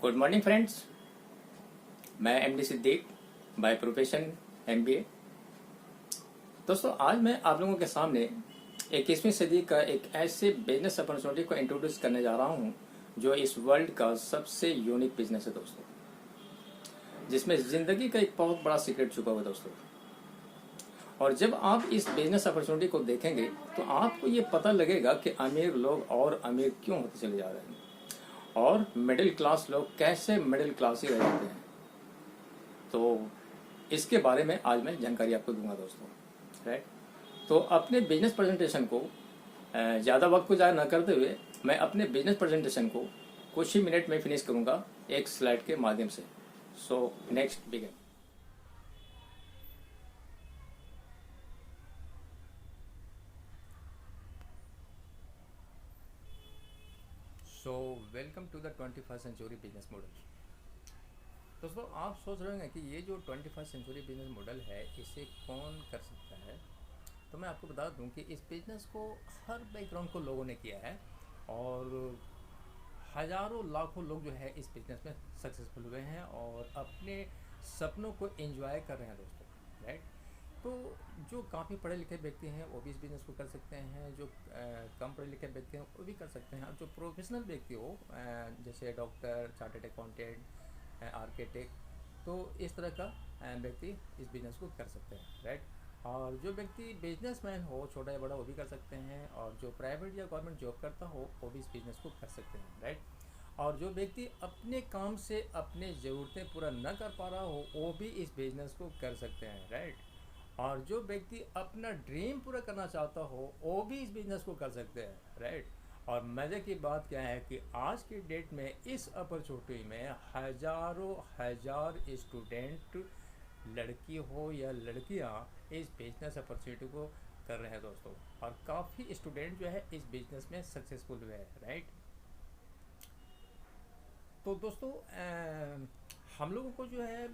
Good morning friends. मैं MD Siddique by profession MBA. दोस्तों, आज मैं आप लोगों के सामने 21वीं सदी का एक ऐसे बिजनेस अपॉर्चुनिटी को इंट्रोड्यूस करने जा रहा हूं जो इस वर्ल्ड का सबसे यूनिक बिजनेस है दोस्तों, जिसमें जिंदगी का एक बहुत बड़ा सीक्रेट छुपा हुआ है दोस्तों। और जब आप इस बिजनेस अपॉर्चुनिटी को देखेंगे तो आपको ये पता लगेगा कि अमीर लोग और अमीर क्यों होते चले जा रहे हैं और मिडिल क्लास लोग कैसे मिडिल क्लास ही रह जाते हैं। तो इसके बारे में आज मैं जानकारी आपको दूंगा दोस्तों, राइट। तो अपने बिजनेस प्रेजेंटेशन को ज़्यादा वक्त को ज़ाया न करते हुए मैं अपने बिजनेस प्रेजेंटेशन को कुछ ही मिनट में फिनिश करूंगा एक स्लाइड के माध्यम से। So next begin. So welcome to the 21st century business model. दोस्तों, आप सोच रहे होंगे कि ये जो 21st सेंचुरी बिजनेस मॉडल है इसे कौन कर सकता है। तो मैं आपको बता दूं कि इस बिजनेस को हर बैकग्राउंड को लोगों ने किया है और हज़ारों लाखों लोग जो है इस बिजनेस में सक्सेसफुल हुए हैं और अपने सपनों को एंजॉय कर रहे हैं दोस्तों, राइट। तो जो काफ़ी पढ़े लिखे व्यक्ति हैं वो भी इस बिज़नेस को कर सकते हैं, जो कम पढ़े लिखे व्यक्ति हैं वो भी कर सकते हैं, और जो प्रोफेशनल व्यक्ति हो जैसे डॉक्टर, चार्टर्ड अकाउंटेंट, आर्किटेक्ट, तो इस तरह का व्यक्ति इस बिज़नेस को कर सकते हैं, राइट। और जो व्यक्ति बिजनेसमैन हो, छोटा या बड़ा, वो भी कर सकते हैं, और जो प्राइवेट या गवर्नमेंट जॉब करता हो वो भी इस बिज़नेस को कर सकते हैं, राइट। और जो व्यक्ति अपने काम से अपने ज़रूरतें पूरा न कर पा रहा हो वो भी इस बिज़नेस को कर सकते हैं, राइट। और जो व्यक्ति अपना ड्रीम पूरा करना चाहता हो वो भी इस बिज़नेस को कर सकते हैं, राइट। और मज़े की बात क्या है कि आज की डेट में इस अपॉर्चुनिटी में हज़ारों हज़ार स्टूडेंट, लड़की हो या लड़कियां, इस बिज़नेस अपॉर्चुनिटी को कर रहे हैं दोस्तों, और काफ़ी स्टूडेंट जो है इस बिज़नेस में सक्सेसफुल हुए हैं, राइट। तो दोस्तों, हम लोगों को जो है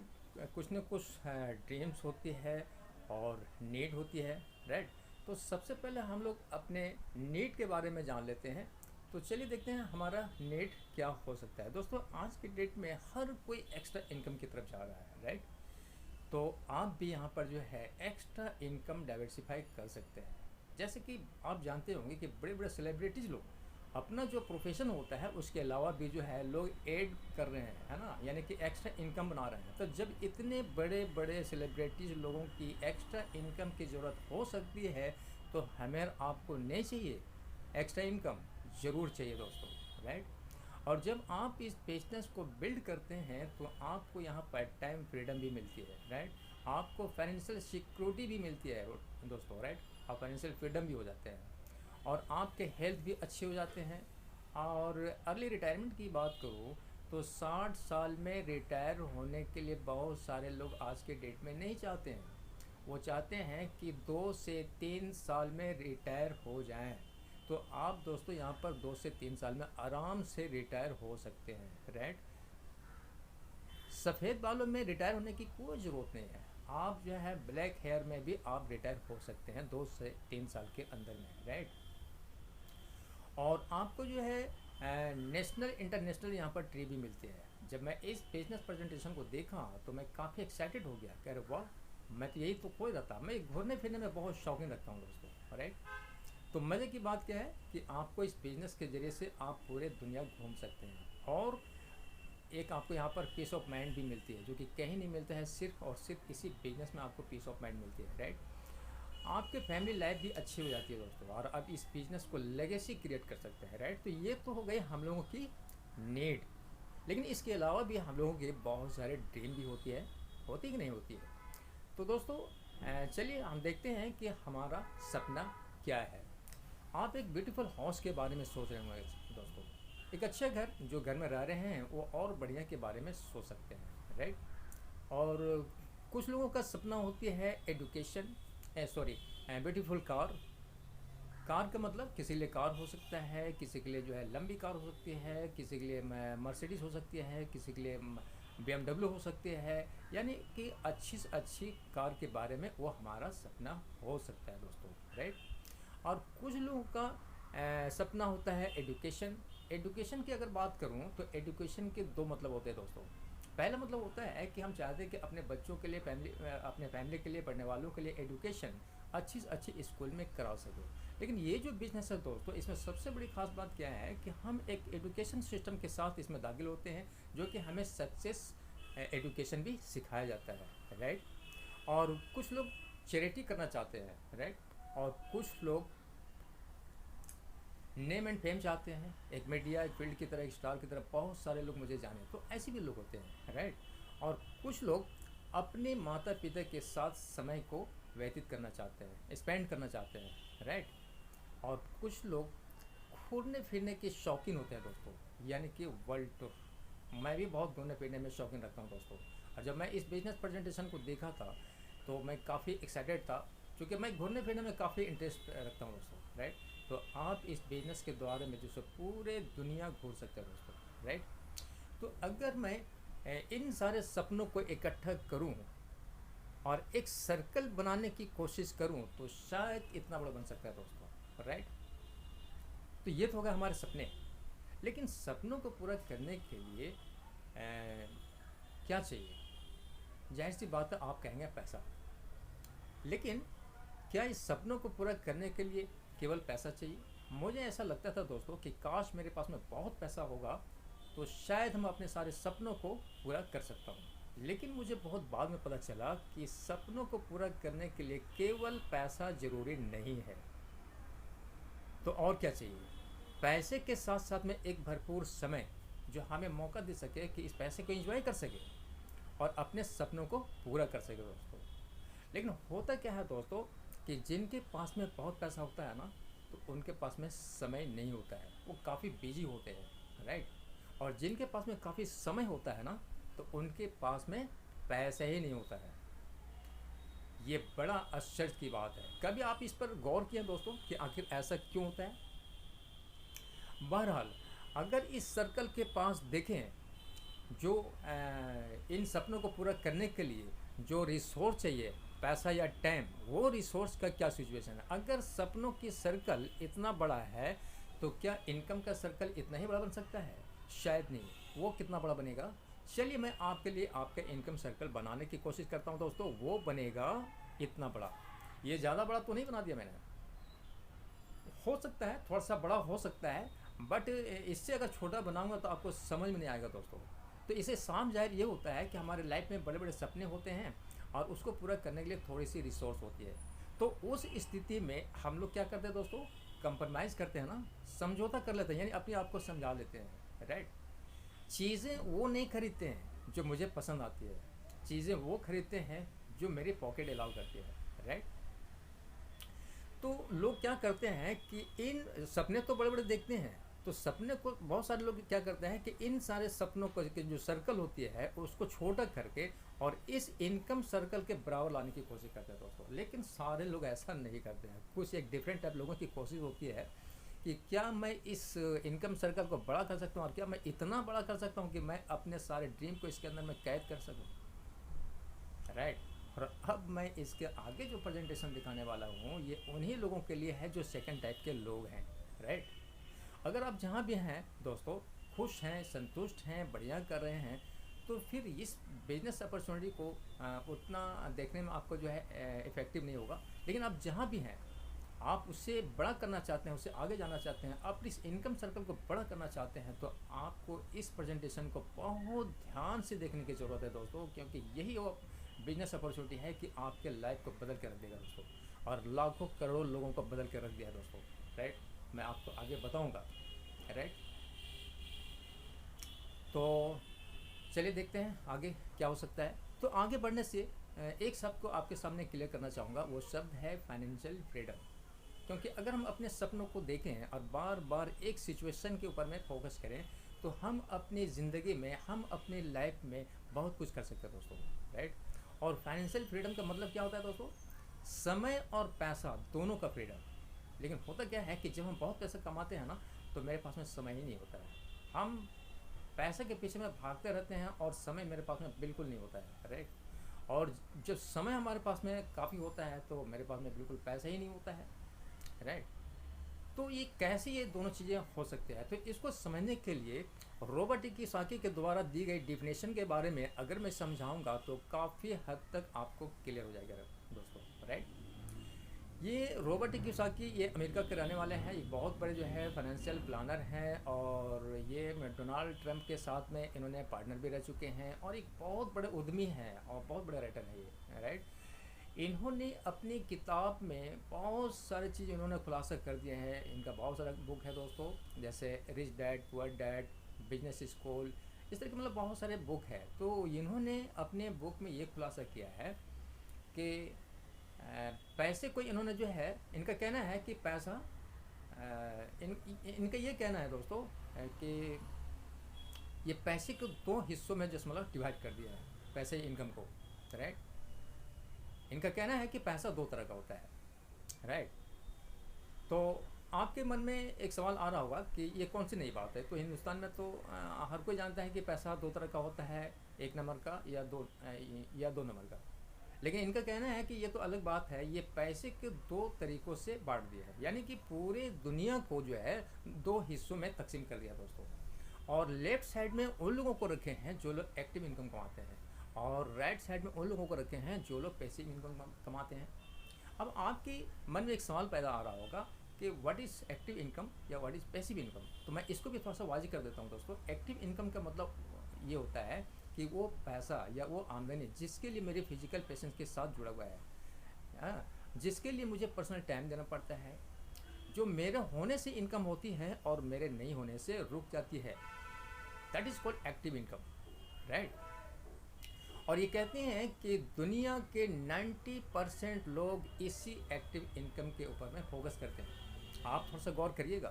कुछ न कुछ ड्रीम्स होती है और नीड होती है, राइट। तो सबसे पहले हम लोग अपने नीड के बारे में जान लेते हैं। तो चलिए देखते हैं हमारा नीड क्या हो सकता है। दोस्तों, आज की डेट में हर कोई एक्स्ट्रा इनकम की तरफ जा रहा है, राइट। तो आप भी यहाँ पर जो है एक्स्ट्रा इनकम डाइवर्सिफाई कर सकते हैं। जैसे कि आप जानते होंगे कि बड़े बड़े सेलिब्रिटीज़ लोग अपना जो प्रोफेशन होता है उसके अलावा भी जो है लोग ऐड कर रहे हैं, है ना, यानी कि एक्स्ट्रा इनकम बना रहे हैं। तो जब इतने बड़े बड़े सेलिब्रिटीज़ लोगों की एक्स्ट्रा इनकम की ज़रूरत हो सकती है तो हमें आपको नहीं चाहिए एक्स्ट्रा इनकम, ज़रूर चाहिए दोस्तों, राइट। और जब आप इस बिजनेस को बिल्ड करते हैं तो आपको यहाँ पर टाइम फ्रीडम भी मिलती है, राइट। आपको फाइनेंशियल सिक्योरिटी भी मिलती है दोस्तों, राइट। आप फाइनेंशियल फ्रीडम भी हो जाते हैं और आपके हेल्थ भी अच्छे हो जाते हैं। और अर्ली रिटायरमेंट की बात करूँ तो 60 साल में रिटायर होने के लिए बहुत सारे लोग आज के डेट में नहीं चाहते हैं। वो चाहते हैं कि 2 से 3 साल में रिटायर हो जाएं। तो आप दोस्तों यहाँ पर 2 से 3 साल में आराम से रिटायर हो सकते हैं, राइट। सफ़ेद बालों में रिटायर होने की कोई ज़रूरत नहीं है। आप जो है ब्लैक हेयर में भी आप रिटायर हो सकते हैं 2 से 3 साल के अंदर में, राइट। और आपको जो है नेशनल इंटरनेशनल यहाँ पर ट्री भी मिलती है। जब मैं इस बिजनेस प्रेजेंटेशन को देखा तो मैं काफ़ी एक्साइटेड हो गया, कह रहे वाह, मैं तो यही तो खोज रहा था। मैं घूमने फिरने में बहुत शौकीन रखता हूँ दोस्तों, राइट। तो मज़े की बात क्या है कि आपको इस बिज़नेस के ज़रिए से आप पूरे दुनिया घूम सकते हैं, और एक आपको यहाँ पर पीस ऑफ माइंड भी मिलती है जो कि कहीं नहीं मिलता है, सिर्फ और सिर्फ इसी बिज़नेस में आपको पीस ऑफ माइंड मिलती है, राइट। आपके फैमिली लाइफ भी अच्छी हो जाती है दोस्तों, और अब इस बिज़नेस को लेगेसी क्रिएट कर सकते हैं, राइट। तो ये तो हो गई हम लोगों की नीड, लेकिन इसके अलावा भी हम लोगों के बहुत सारे ड्रीम भी होती कि नहीं होती है। तो दोस्तों, चलिए हम देखते हैं कि हमारा सपना क्या है। आप एक ब्यूटीफुल हाउस के बारे में सोच रहे होंगे दोस्तों, एक अच्छा घर, जो घर में रह रहे हैं वो और बढ़िया के बारे में सोच सकते हैं, राइट। और कुछ लोगों का सपना होती है एडुकेशन, ब्यूटीफुल कार। कार का मतलब किसी के लिए कार हो सकता है, किसी के लिए जो है लंबी कार हो सकती है, किसी के लिए मर्सिडीज़ हो सकती है, किसी के लिए BMW हो सकती है, यानी कि अच्छी से अच्छी कार के बारे में वो हमारा सपना हो सकता है दोस्तों, राइट। और कुछ लोगों का सपना होता है एजुकेशन। एजुकेशन की अगर बात करूं तो एजुकेशन के दो मतलब होते हैं दोस्तों। पहला मतलब होता है कि हम चाहते हैं कि अपने बच्चों के लिए अपने फैमिली के लिए, पढ़ने वालों के लिए एजुकेशन अच्छी से अच्छी स्कूल में करा सके। लेकिन ये जो बिज़नेस है दोस्तों, इसमें सबसे बड़ी खास बात क्या है कि हम एक एजुकेशन सिस्टम के साथ इसमें दाखिल होते हैं, जो कि हमें सक्सेस एजुकेशन भी सिखाया जाता है, राइट। और कुछ लोग चैरिटी करना चाहते हैं, राइट। और कुछ लोग नेम एंड फेम चाहते हैं, एक मीडिया एक फील्ड की तरह, एक स्टार की तरह बहुत सारे लोग मुझे जाने, तो ऐसे भी लोग होते हैं, राइट। और कुछ लोग अपने माता पिता के साथ समय को व्यतीत करना चाहते हैं, स्पेंड करना चाहते हैं, राइट। और कुछ लोग घूमने फिरने के शौकीन होते हैं दोस्तों, यानी कि वर्ल्ड टूर। मैं भी बहुत घूमने फिरने में शौकीन रखता हूँ दोस्तों। और जब मैं इस बिजनेस प्रेजेंटेशन को देखा था तो मैं काफ़ी एक्साइटेड था, क्योंकि मैं घूमने फिरने में काफ़ी इंटरेस्ट रखता हूँ दोस्तों, राइट। तो आप इस बिजनेस के द्वारा में जो सो पूरे दुनिया घूर सकते हैं दोस्तों, राइट। तो अगर मैं इन सारे सपनों को इकट्ठा करूं और एक सर्कल बनाने की कोशिश करूं तो शायद इतना बड़ा बन सकता है दोस्तों, राइट। तो ये तो हो गए हमारे सपने। लेकिन सपनों को पूरा करने के लिए क्या चाहिए? जाहिर सी बात है, आप कहेंगे पैसा। लेकिन क्या इस सपनों को पूरा करने के लिए केवल पैसा चाहिए? मुझे ऐसा लगता था दोस्तों कि काश मेरे पास में बहुत पैसा होगा तो शायद हम अपने सारे सपनों को पूरा कर सकता हूँ। लेकिन मुझे बहुत बाद में पता चला कि सपनों को पूरा करने के लिए केवल पैसा ज़रूरी नहीं है। तो और क्या चाहिए? पैसे के साथ साथ में एक भरपूर समय जो हमें मौका दे सके कि इस पैसे को एंजॉय कर सके और अपने सपनों को पूरा कर सके दोस्तों। लेकिन होता क्या है दोस्तों कि जिनके पास में बहुत पैसा होता है ना, तो उनके पास में समय नहीं होता है, वो काफ़ी बिजी होते हैं, राइट। और जिनके पास में काफ़ी समय होता है ना, तो उनके पास में पैसा ही नहीं होता है। ये बड़ा आश्चर्य की बात है। कभी आप इस पर गौर किया दोस्तों कि आखिर ऐसा क्यों होता है? बहरहाल, अगर इस सर्कल के पास देखें, जो इन सपनों को पूरा करने के लिए जो रिसोर्स चाहिए, पैसा या टाइम, वो रिसोर्स का क्या सिचुएशन है? अगर सपनों की सर्कल इतना बड़ा है तो क्या इनकम का सर्कल इतना ही बड़ा बन सकता है? शायद नहीं। वो कितना बड़ा बनेगा? चलिए मैं आपके लिए आपका इनकम सर्कल बनाने की कोशिश करता हूँ दोस्तों। वो बनेगा इतना बड़ा। ये ज़्यादा बड़ा तो नहीं बना दिया मैंने, हो सकता है थोड़ा सा बड़ा हो सकता है, बट इससे अगर छोटा बनाऊंगा तो आपको समझ में नहीं आएगा दोस्तों। तो इसे साम ज़ाहिर ये होता है कि हमारे लाइफ में बड़े बड़े सपने होते हैं और उसको पूरा करने के लिए थोड़ी सी रिसोर्स होती है। तो उस स्थिति में हम लोग क्या करते हैं दोस्तों? कंप्रोमाइज़ करते हैं ना, समझौता कर लेते हैं, यानी अपने आप को समझा लेते हैं, राइट। चीज़ें वो नहीं खरीदते हैं जो मुझे पसंद आती है, चीज़ें वो खरीदते हैं जो मेरी पॉकेट अलाउ करती है, राइट। तो लोग क्या करते हैं कि इन सपने तो बड़े बड़े देखते हैं, तो सपने को बहुत सारे लोग क्या करते हैं कि इन सारे सपनों को की जो सर्कल होती है उसको छोटा करके और इस इनकम सर्कल के बराबर लाने की कोशिश करते हैं दोस्तों। लेकिन सारे लोग ऐसा नहीं करते हैं। कुछ एक डिफरेंट टाइप लोगों की कोशिश होती है कि क्या मैं इस इनकम सर्कल को बड़ा कर सकता हूँ, और क्या मैं इतना बड़ा कर सकता हूँ कि मैं अपने सारे ड्रीम को इसके अंदर में कैद कर सकूँ, राइट। और अब मैं इसके आगे जो प्रेजेंटेशन दिखाने वाला हूँ ये उन्हीं लोगों के लिए है जो सेकंड टाइप के लोग हैं, राइट। अगर आप जहाँ भी हैं दोस्तों, खुश हैं, संतुष्ट हैं, बढ़िया कर रहे हैं, तो फिर इस बिजनेस अपॉर्चुनिटी को उतना देखने में आपको जो है इफ़ेक्टिव नहीं होगा। लेकिन आप जहाँ भी हैं, आप उससे बड़ा करना चाहते हैं, उससे आगे जाना चाहते हैं, आप इस इनकम सर्कल को बड़ा करना चाहते हैं, तो आपको इस प्रेजेंटेशन को बहुत ध्यान से देखने की ज़रूरत है दोस्तों। क्योंकि यही वो बिजनेस अपॉर्चुनिटी है कि आपके लाइफ को बदल के रख देगा दोस्तों, और लाखों करोड़ों लोगों को बदल के रख दिया दोस्तों, राइट। मैं आपको आगे बताऊंगा, राइट। तो चलिए देखते हैं आगे क्या हो सकता है। तो आगे बढ़ने से एक शब्द को आपके सामने क्लियर करना चाहूँगा, वो शब्द है फाइनेंशियल फ्रीडम। क्योंकि अगर हम अपने सपनों को देखें और बार बार एक सिचुएशन के ऊपर में फोकस करें, तो हम अपनी ज़िंदगी में, हम अपनी लाइफ में बहुत कुछ कर सकते हैं दोस्तों, राइट। और फाइनेंशियल फ्रीडम का मतलब क्या होता है दोस्तों? समय और पैसा दोनों का फ्रीडम। लेकिन होता क्या है कि जब हम बहुत पैसा कमाते हैं ना, तो मेरे पास में समय ही नहीं होता है। हम पैसे के पीछे में भागते रहते हैं और समय मेरे पास में बिल्कुल नहीं होता है, राइट। और जब समय हमारे पास में काफ़ी होता है तो मेरे पास में बिल्कुल पैसा ही नहीं होता है, राइट। तो ये कैसे ये दोनों चीज़ें हो सकते हैं, तो इसको समझने के लिए रॉबर्ट कियोसाकी के द्वारा दी गई डिफिनेशन के बारे में अगर मैं समझाऊंगा तो काफ़ी हद तक आपको क्लियर हो जाएगा दोस्तों, राइट। ये रॉबर्ट कियोसाकी ये अमेरिका के रहने वाले हैं, एक बहुत बड़े जो है फाइनेंशियल प्लानर हैं, और ये डोनाल्ड ट्रंप के साथ में इन्होंने पार्टनर भी रह चुके हैं, और एक बहुत बड़े उद्यमी हैं और बहुत बड़े राइटर हैं ये, राइट। इन्होंने अपनी किताब में बहुत सारी चीज़ इन्होंने खुलासा कर दिए हैं। इनका बहुत सारा बुक है दोस्तों, जैसे rich dad poor dad, business school, इस तरह के मतलब बहुत सारे बुक है। तो इन्होंने अपने बुक में ये खुलासा किया है कि पैसे को इन्होंने जो है, इनका कहना है कि पैसा इनका ये कहना है दोस्तों कि ये पैसे को दो हिस्सों में जैसे मतलब डिवाइड कर दिया है, पैसे इनकम को, राइट। इनका कहना है कि पैसा दो तरह का होता है, राइट। तो आपके मन में एक सवाल आ रहा होगा कि ये कौन सी नई बात है। तो हिंदुस्तान में तो हर कोई जानता है कि पैसा दो तरह का होता है, एक नंबर का या दो नंबर का। लेकिन इनका कहना है कि ये तो अलग बात है, ये पैसे के दो तरीक़ों से बांट दिया है, यानी कि पूरे दुनिया को जो है दो हिस्सों में तकसीम कर दिया दोस्तों। और लेफ़्ट साइड में उन लोगों को रखे हैं जो लोग एक्टिव इनकम कमाते हैं, और राइट साइड में उन लोगों को रखे हैं जो लोग पैसिव इनकम कमाते हैं। अब आपके मन में एक सवाल पैदा आ रहा होगा कि व्हाट इज़ एक्टिव इनकम या व्हाट इज़ पैसिव इनकम। तो मैं इसको भी थोड़ा सा वाज़िह कर देता हूँ दोस्तों। एक्टिव इनकम का मतलब ये होता है कि वो पैसा या वो आमदनी जिसके लिए मेरे फिजिकल पेशेंस के साथ जुड़ा हुआ है, जिसके लिए मुझे पर्सनल टाइम देना पड़ता है, जो मेरे होने से इनकम होती है और मेरे नहीं होने से रुक जाती है, that is called active income, right. और ये कहते हैं कि दुनिया के 90% लोग इसी एक्टिव इनकम के ऊपर में फोकस करते हैं। आप थोड़ा सा गौर करिएगा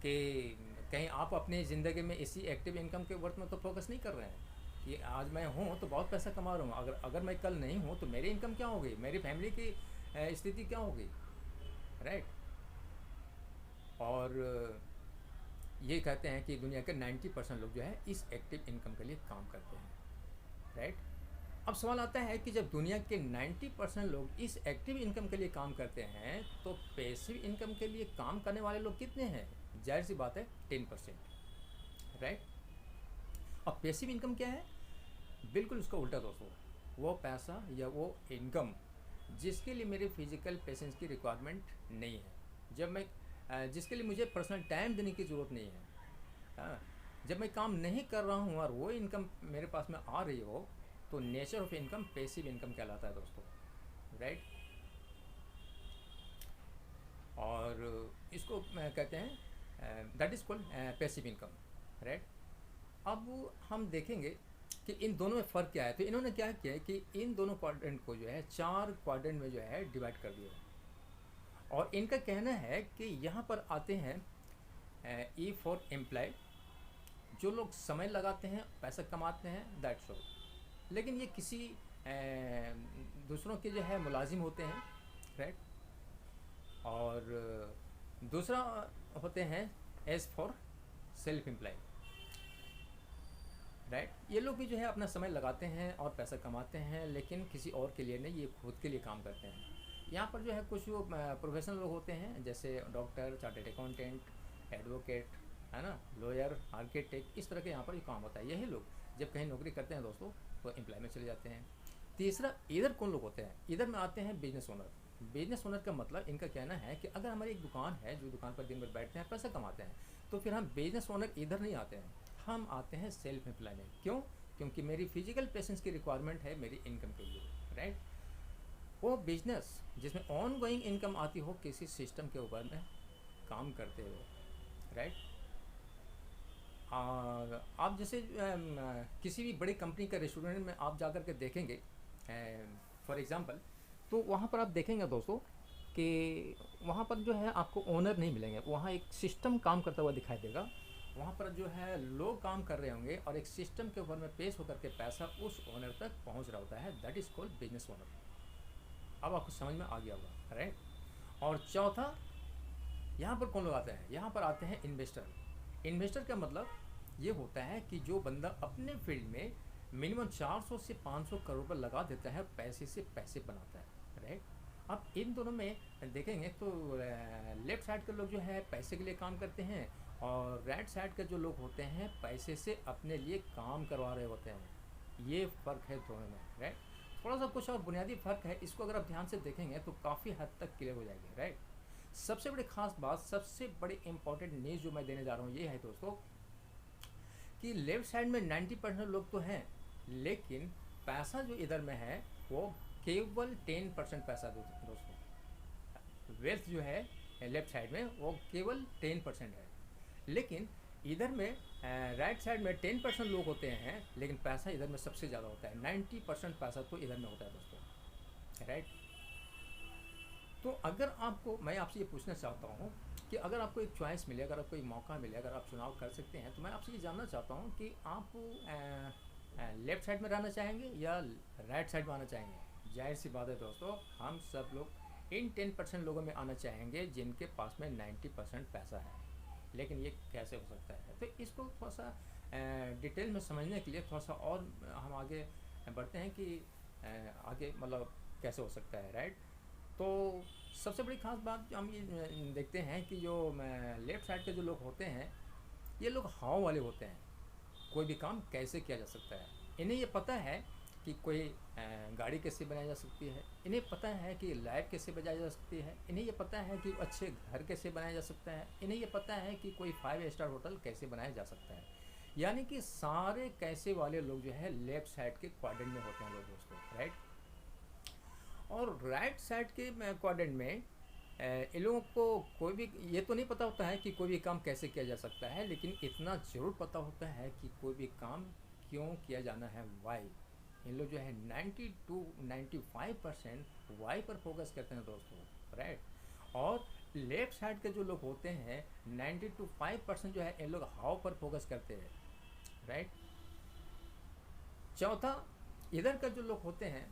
कि कहीं आप अपनी ज़िंदगी में इसी एक्टिव इनकम के ऊपर में तो फोकस नहीं कर रहे हैं कि आज मैं हूँ तो बहुत पैसा कमा रहा हूँ, अगर मैं कल नहीं हूँ तो मेरी इनकम क्या होगी, मेरी फैमिली की स्थिति क्या होगी, राइट। और ये कहते हैं कि दुनिया के 90% लोग जो है इस एक्टिव इनकम के लिए काम करते हैं, राइट। अब सवाल आता है कि जब दुनिया के 90% लोग इस एक्टिव इनकम के लिए काम करते हैं तो पैसिव इनकम के लिए काम करने वाले लोग कितने हैं। जाहिर सी बात है 10%, राइट। अब पैसिव इनकम क्या है, बिल्कुल उसका उल्टा दोस्तों, वो पैसा या वो इनकम जिसके लिए मेरे फिजिकल पेशेंस की रिक्वायरमेंट नहीं है, जब मैं जिसके लिए मुझे पर्सनल टाइम देने की ज़रूरत नहीं है, जब मैं काम नहीं कर रहा हूँ और वो इनकम मेरे पास में आ रही हो, तो nature of income passive income कहलाता है दोस्तों, राइट। और इसको कहते हैं that is called passive income, right. अब हम देखेंगे कि इन दोनों में फ़र्क क्या है। तो इन्होंने क्या किया है कि इन दोनों क्वाड्रेंट को जो है 4 क्वाड्रेंट में जो है डिवाइड कर दिया है, और इनका कहना है कि यहाँ पर आते हैं ई फॉर एम्प्लॉय, जो लोग समय लगाते हैं पैसा कमाते हैं, दैट्स ऑल। लेकिन ये किसी दूसरों के जो है मुलाजिम होते हैं, राइट। और दूसरा होते हैं as for self employ, right. ये लोग भी जो है अपना समय लगाते हैं और पैसा कमाते हैं, लेकिन किसी और के लिए नहीं, ये खुद के लिए काम करते हैं। यहाँ पर जो है कुछ वो प्रोफेशनल लोग होते हैं, जैसे डॉक्टर, चार्टर्ड अकाउंटेंट, एडवोकेट, है ना, लॉयर, आर्किटेक्ट, इस तरह के यहाँ पर ये काम होता है। यही लोग जब कहीं नौकरी करते हैं दोस्तों तो एम्प्लॉय में चले जाते हैं। तीसरा, इधर कौन लोग होते हैं, इधर में आते हैं बिजनेस ओनर। बिजनेस ओनर का मतलब इनका कहना है कि अगर हमारी एक दुकान है, जो दुकान पर दिन भर बैठते हैं पैसा कमाते हैं, तो फिर हम बिजनेस ओनर इधर नहीं आते हैं, हम आते हैं सेल्फ एम्प्लॉय में। क्यों? क्योंकि मेरी फिजिकल प्रेजेंस की रिक्वायरमेंट है मेरी इनकम के लिए, राइट। वो बिजनेस जिसमें ऑन गोइंग इनकम आती हो किसी सिस्टम के ऊपर में काम करते हुए, राइट। आप जैसे किसी भी बड़ी कंपनी का रेस्टोरेंट में आप जाकर के देखेंगे फॉर एग्ज़ाम्पल, तो वहाँ पर आप देखेंगे दोस्तों कि वहाँ पर जो है आपको ओनर नहीं मिलेंगे, वहाँ एक सिस्टम काम करता हुआ दिखाई देगा। वहाँ पर जो है लोग काम कर रहे होंगे और एक सिस्टम के ऊपर में पेश होकर के पैसा उस ओनर तक पहुँच रहा होता है, that is called business owner. अब आपको समझ में आ गया होगा, राइट। और चौथा, यहाँ पर कौन लोग आते हैं, यहाँ पर आते हैं इन्वेस्टर। इन्वेस्टर का मतलब ये होता है कि जो बंदा अपने फील्ड में मिनिमम 400 से 500 करोड़ रुपये लगा देता है, पैसे से पैसे बनाता है, राइट। अब इन दोनों में देखेंगे तो लेफ़्ट साइड के लोग जो है पैसे के लिए काम करते हैं, और राइट साइड के जो लोग होते हैं पैसे से अपने लिए काम करवा रहे होते हैं। ये फ़र्क है दोनों में, राइट। थोड़ा सा कुछ और बुनियादी फ़र्क है, इसको अगर आप ध्यान से देखेंगे तो काफ़ी हद तक क्लियर हो जाएगी, राइट। सबसे बड़ी खास बात, सबसे बड़ी इंपॉर्टेंट न्यूज़ जो मैं देने जा रहा हूँ ये है दोस्तों, कि लेफ्ट साइड में 90% लोग तो हैं, लेकिन पैसा जो इधर में है वो केवल 10% पैसा दोस्तों। वेल्थ जो है लेफ्ट साइड में वो केवल 10% है, लेकिन इधर में राइट साइड में 10% लोग होते हैं, लेकिन पैसा इधर में सबसे ज़्यादा होता है। 90% पैसा तो इधर में होता है दोस्तों, राइट। तो अगर आपको, मैं आपसे ये पूछना चाहता हूँ कि अगर आपको एक चॉइस मिले, अगर आपको एक मौका मिले, अगर आप चुनाव कर सकते हैं, तो मैं आपसे ये जानना चाहता हूँ कि आप लेफ़्ट साइड में रहना चाहेंगे या राइट साइड में आना चाहेंगे। जाहिर सी बात है दोस्तों, हम सब लोग इन 10% लोगों में आना चाहेंगे जिनके पास में 90% पैसा है। लेकिन ये कैसे हो सकता है, तो इसको थोड़ा सा डिटेल में समझने के लिए थोड़ा सा और हम आगे बढ़ते हैं कि आगे मतलब कैसे हो सकता है, राइट। तो सबसे बड़ी ख़ास बात जो हम ये देखते हैं कि जो लेफ़्ट साइड के जो लोग होते हैं, ये लोग हाव वाले होते हैं। कोई भी काम कैसे किया जा सकता है, इन्हें ये पता है कि कोई गाड़ी कैसे बनाई जा सकती है, इन्हें पता है कि लाइफ कैसे बजाई जा सकती है, इन्हें ये पता है कि अच्छे घर कैसे बनाया जा सकता है, इन्हें ये पता है कि कोई 5 स्टार होटल कैसे बनाया जा सकता है। यानी कि सारे कैसे वाले लोग जो है लेफ़्ट साइड के क्वाड्रेंट में होते हैं लोग दोस्तों, राइट। और राइट साइड के क्वाड्रेंट में इन लोगों को कोई भी ये तो नहीं पता होता है कि कोई भी काम कैसे किया जा सकता है, लेकिन इतना ज़रूर पता होता है कि कोई भी काम क्यों किया जाना है, वाई। इन लोग जो है 90 to 95% वाई पर फोकस करते हैं दोस्तों, राइट। और लेफ्ट साइड के जो लोग होते हैं 90 to 5% जो है इन लोग हाउ पर फोकस करते हैं, राइट। चौथा, इधर का जो लोग होते हैं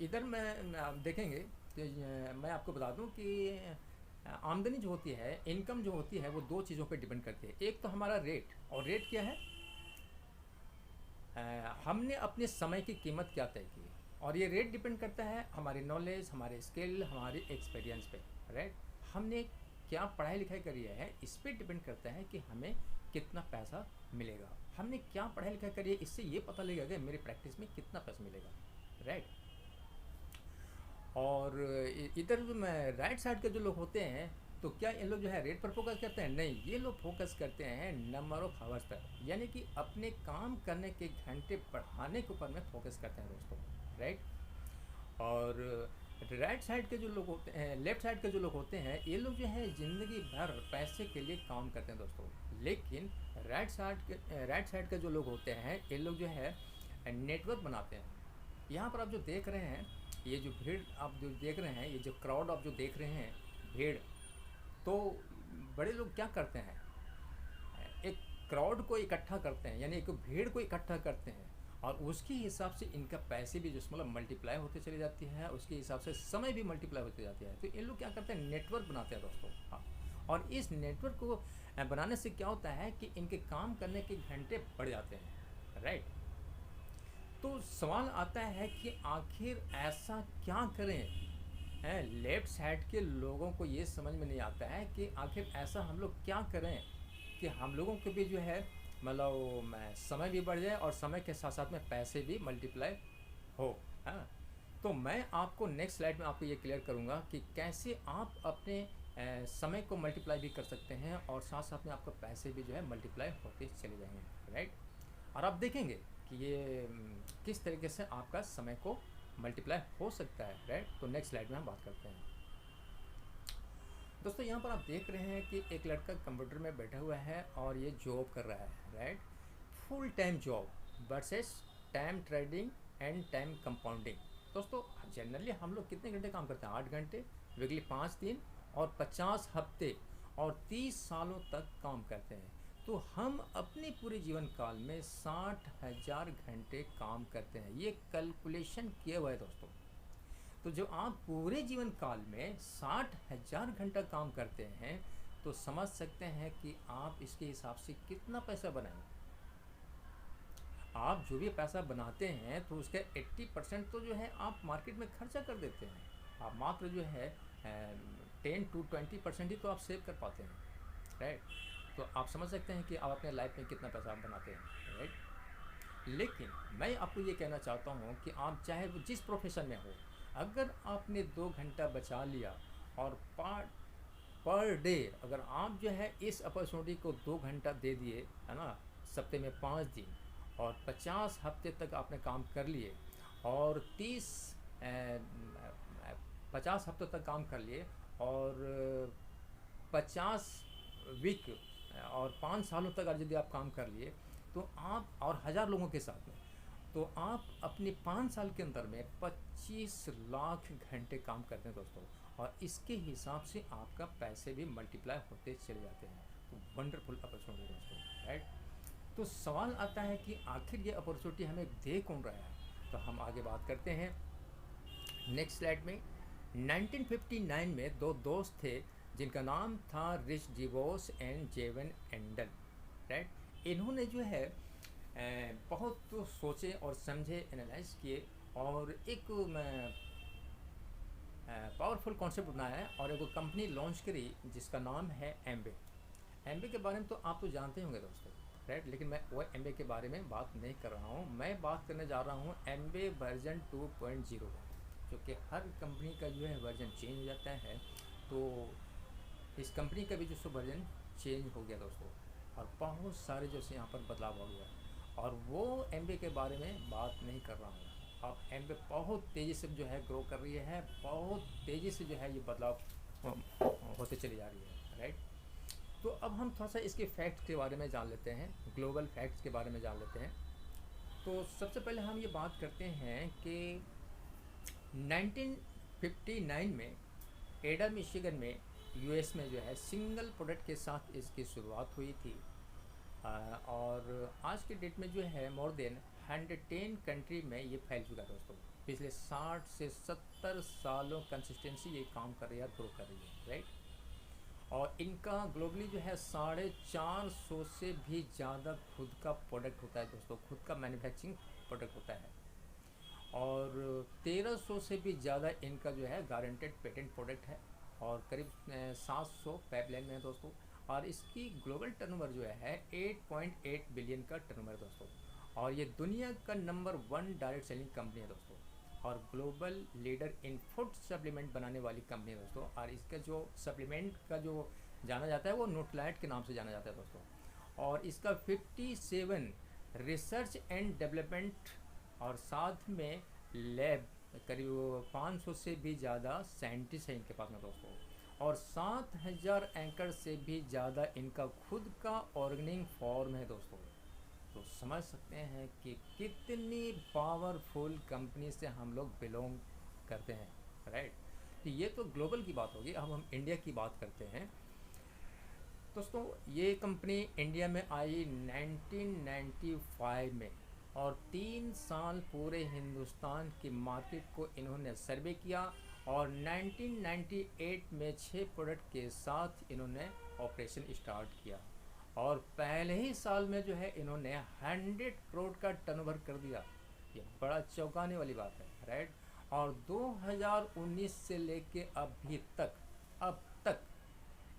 इधर में आप देखेंगे कि मैं आपको बता दूं कि आमदनी जो होती है, इनकम जो होती है, वो दो चीज़ों पे डिपेंड करती है। एक तो हमारा रेट, और रेट क्या है, हमने अपने समय की कीमत क्या तय की, और ये रेट डिपेंड करता है हमारी नॉलेज, हमारे स्किल, हमारे एक्सपीरियंस पे, राइट। हमने क्या पढ़ाई लिखाई करी है, इस पर डिपेंड करता है कि हमें कितना पैसा मिलेगा। हमने क्या पढ़ाई लिखाई करी है, इससे ये पता लगेगा कि मेरी प्रैक्टिस में कितना पैसा मिलेगा, राइट। और इधर राइट साइड के जो लोग होते हैं, तो क्या इन लोग जो है रेट पर फोकस करते हैं? नहीं, ये लोग फोकस करते हैं नंबर ऑफ आवर्स पर, यानी कि अपने काम करने के घंटे बढ़ाने के ऊपर में फोकस करते हैं दोस्तों, राइट। और राइट साइड के जो लोग होते हैं, लेफ्ट साइड के जो लोग होते हैं, ये लोग जो है ज़िंदगी भर पैसे के लिए काम करते हैं दोस्तों। लेकिन राइट साइड के जो लोग होते हैं, ये लोग जो है नेटवर्क बनाते हैं। यहाँ पर आप जो देख रहे हैं, ये जो भीड़ आप जो देख रहे हैं, ये जो क्राउड आप जो देख रहे हैं, भीड़, तो बड़े लोग क्या करते हैं, एक क्राउड को इकट्ठा करते हैं, यानी एक भीड़ को इकट्ठा करते हैं, और उसके हिसाब से इनका पैसे भी जो मतलब मल्टीप्लाई होते चले जाती है, उसके हिसाब से समय भी मल्टीप्लाई होते जाती है। तो इन लोग क्या करते हैं, नेटवर्क बनाते हैं दोस्तों। हाँ, और इस नेटवर्क को बनाने से क्या होता है कि इनके काम करने के घंटे बढ़ जाते हैं, राइट। तो सवाल आता है कि आखिर ऐसा क्या करें, हैं लेफ्ट साइड के लोगों को ये समझ में नहीं आता है कि आखिर ऐसा हम लोग क्या करें कि हम लोगों के भी जो है मतलब समय भी बढ़ जाए और समय के साथ साथ में पैसे भी मल्टीप्लाई हो, हाँ। तो मैं आपको नेक्स्ट स्लाइड में आपको ये क्लियर करूँगा कि कैसे आप अपने समय को मल्टीप्लाई भी कर सकते हैं, और साथ साथ में आपके पैसे भी जो है मल्टीप्लाई होते चले जाएंगे, राइट। और आप देखेंगे कि ये किस तरीके से आपका समय को मल्टीप्लाई हो सकता है, राइट। तो नेक्स्ट स्लाइड में हम बात करते हैं दोस्तों। यहाँ पर आप देख रहे हैं कि एक लड़का कंप्यूटर में बैठा हुआ है और ये जॉब कर रहा है, right. Full time job versus time trading and time compounding. दोस्तों जनरली हम लोग कितने घंटे काम करते हैं, 8 घंटे, वीकली 5 दिन, और 50 हफ्ते और 30 सालों तक काम करते हैं। तो हम अपने पूरे जीवन काल में 60,000 घंटे काम करते हैं, ये कैलकुलेशन किया हुआ है दोस्तों। तो जो आप पूरे जीवन काल में 60,000 घंटा काम करते हैं, तो समझ सकते हैं कि आप इसके हिसाब से कितना पैसा बनाएंगे। आप जो भी पैसा बनाते हैं तो उसका 80% तो जो है आप मार्केट में खर्चा कर देते हैं, आप मात्र जो है 10 to 20% ही तो आप सेव कर पाते हैं, राइट। तो आप समझ सकते हैं कि आप अपने लाइफ में कितना पैसा आप बनाते हैं, राइट। लेकिन मैं आपको ये कहना चाहता हूँ कि आप चाहे वो जिस प्रोफेशन में हो, अगर आपने 2 घंटा बचा लिया और पर डे अगर आप जो है इस अपॉर्चुनिटी को 2 घंटा दे दिए, है ना, सप्ते में 5 दिन, और 50 हफ्ते तक आपने काम कर लिए, और 50 हफ्तों तक काम कर लिए, और 50 वीक और 5 सालों तक अगर यदि आप काम कर लिए, तो आप और 1000 लोगों के साथ में, तो आप अपने 5 साल के अंदर में 25 लाख घंटे काम करते हैं दोस्तों। और इसके हिसाब से आपका पैसे भी मल्टीप्लाई होते चले जाते हैं। तो वंडरफुल अपॉर्चुनिटी दोस्तों, राइट। तो सवाल आता है कि आखिर ये अपॉर्चुनिटी हमें दे कौन रहा है। तो हम आगे बात करते हैं नेक्स्ट स्लाइड में। 1959 में दो दोस्त थे जिनका नाम था Rich DeVos and Jay Van Andel, right. इन्होंने जो है बहुत तो सोचे और समझे, एनालाइज किए, और एक पावरफुल कॉन्सेप्ट बनाया है और एक कंपनी लॉन्च करी जिसका नाम है एम्बे। एम्बे के बारे में तो आप तो जानते होंगे दोस्तों, राइट। लेकिन मैं वो एम्बे के बारे में बात नहीं कर रहा हूँ, मैं बात करने जा रहा हूँ एम्बे वर्जन 2.0, जो कि हर कंपनी का जो है वर्जन चेंज हो जाता है। तो इस कंपनी का भी जो सो वर्जन चेंज हो गया दोस्तों, और बहुत सारे जो से यहाँ पर बदलाव हो गया, और वो एम्बे के बारे में बात नहीं कर रहा हूँ। अब एम्बे बहुत तेज़ी से जो है ग्रो कर रही है, बहुत तेज़ी से जो है ये बदलाव होते चली जा रही है, राइट। तो अब हम थोड़ा सा इसके फैक्ट्स के बारे में जान लेते हैं, ग्लोबल फैक्ट्स के बारे में जान लेते हैं। तो सबसे पहले हम ये बात करते हैं कि 1959 में एडा मिशिगन में यूएस में जो है सिंगल प्रोडक्ट के साथ इसकी शुरुआत हुई थी। और आज के डेट में जो है मोर देन 110 कंट्री में ये फैल चुका है दोस्तों। पिछले 60 से 70 सालों कंसिस्टेंसी ये काम कर रही है, ग्रो कर रही है, राइट। और इनका ग्लोबली जो है 450 से भी ज़्यादा खुद का प्रोडक्ट होता है दोस्तों, खुद का मैन्युफैक्चरिंग प्रोडक्ट होता है। और 1300 से भी ज़्यादा इनका जो है गारंटेड पेटेंट प्रोडक्ट है, और करीब 700 पाइपलाइन में है दोस्तों। और इसकी ग्लोबल टर्नओवर जो है 8.8 बिलियन का टर्नओवर है दोस्तों। और ये दुनिया का नंबर 1 डायरेक्ट सेलिंग कंपनी है दोस्तों, और global leader in food supplement बनाने वाली कंपनी है दोस्तों। और इसका जो सप्लीमेंट का जो जाना जाता है वो न्यूट्रिलाइट के नाम से जाना जाता है दोस्तों। और इसका 57 रिसर्च एंड डेवलपमेंट, और साथ में लैब, करीब 500 से भी ज़्यादा साइंटिस्ट हैं इनके पास में दोस्तों। और 7000 एंकर से भी ज़्यादा इनका खुद का ऑर्गेनिक फॉर्म है दोस्तों। तो समझ सकते हैं कि कितनी पावरफुल कंपनी से हम लोग बिलोंग करते हैं, राइट। तो ये तो ग्लोबल की बात होगी। अब हम इंडिया की बात करते हैं दोस्तों। ये कंपनी इंडिया में आई 1995 में, और 3 साल पूरे हिंदुस्तान की मार्केट को इन्होंने सर्वे किया, और 1998 में 6 प्रोडक्ट के साथ इन्होंने ऑपरेशन स्टार्ट किया, और पहले ही साल में जो है इन्होंने 100 करोड़ का टर्नओवर कर दिया। ये बड़ा चौंकाने वाली बात है, राइट। और 2019 से लेके अब तक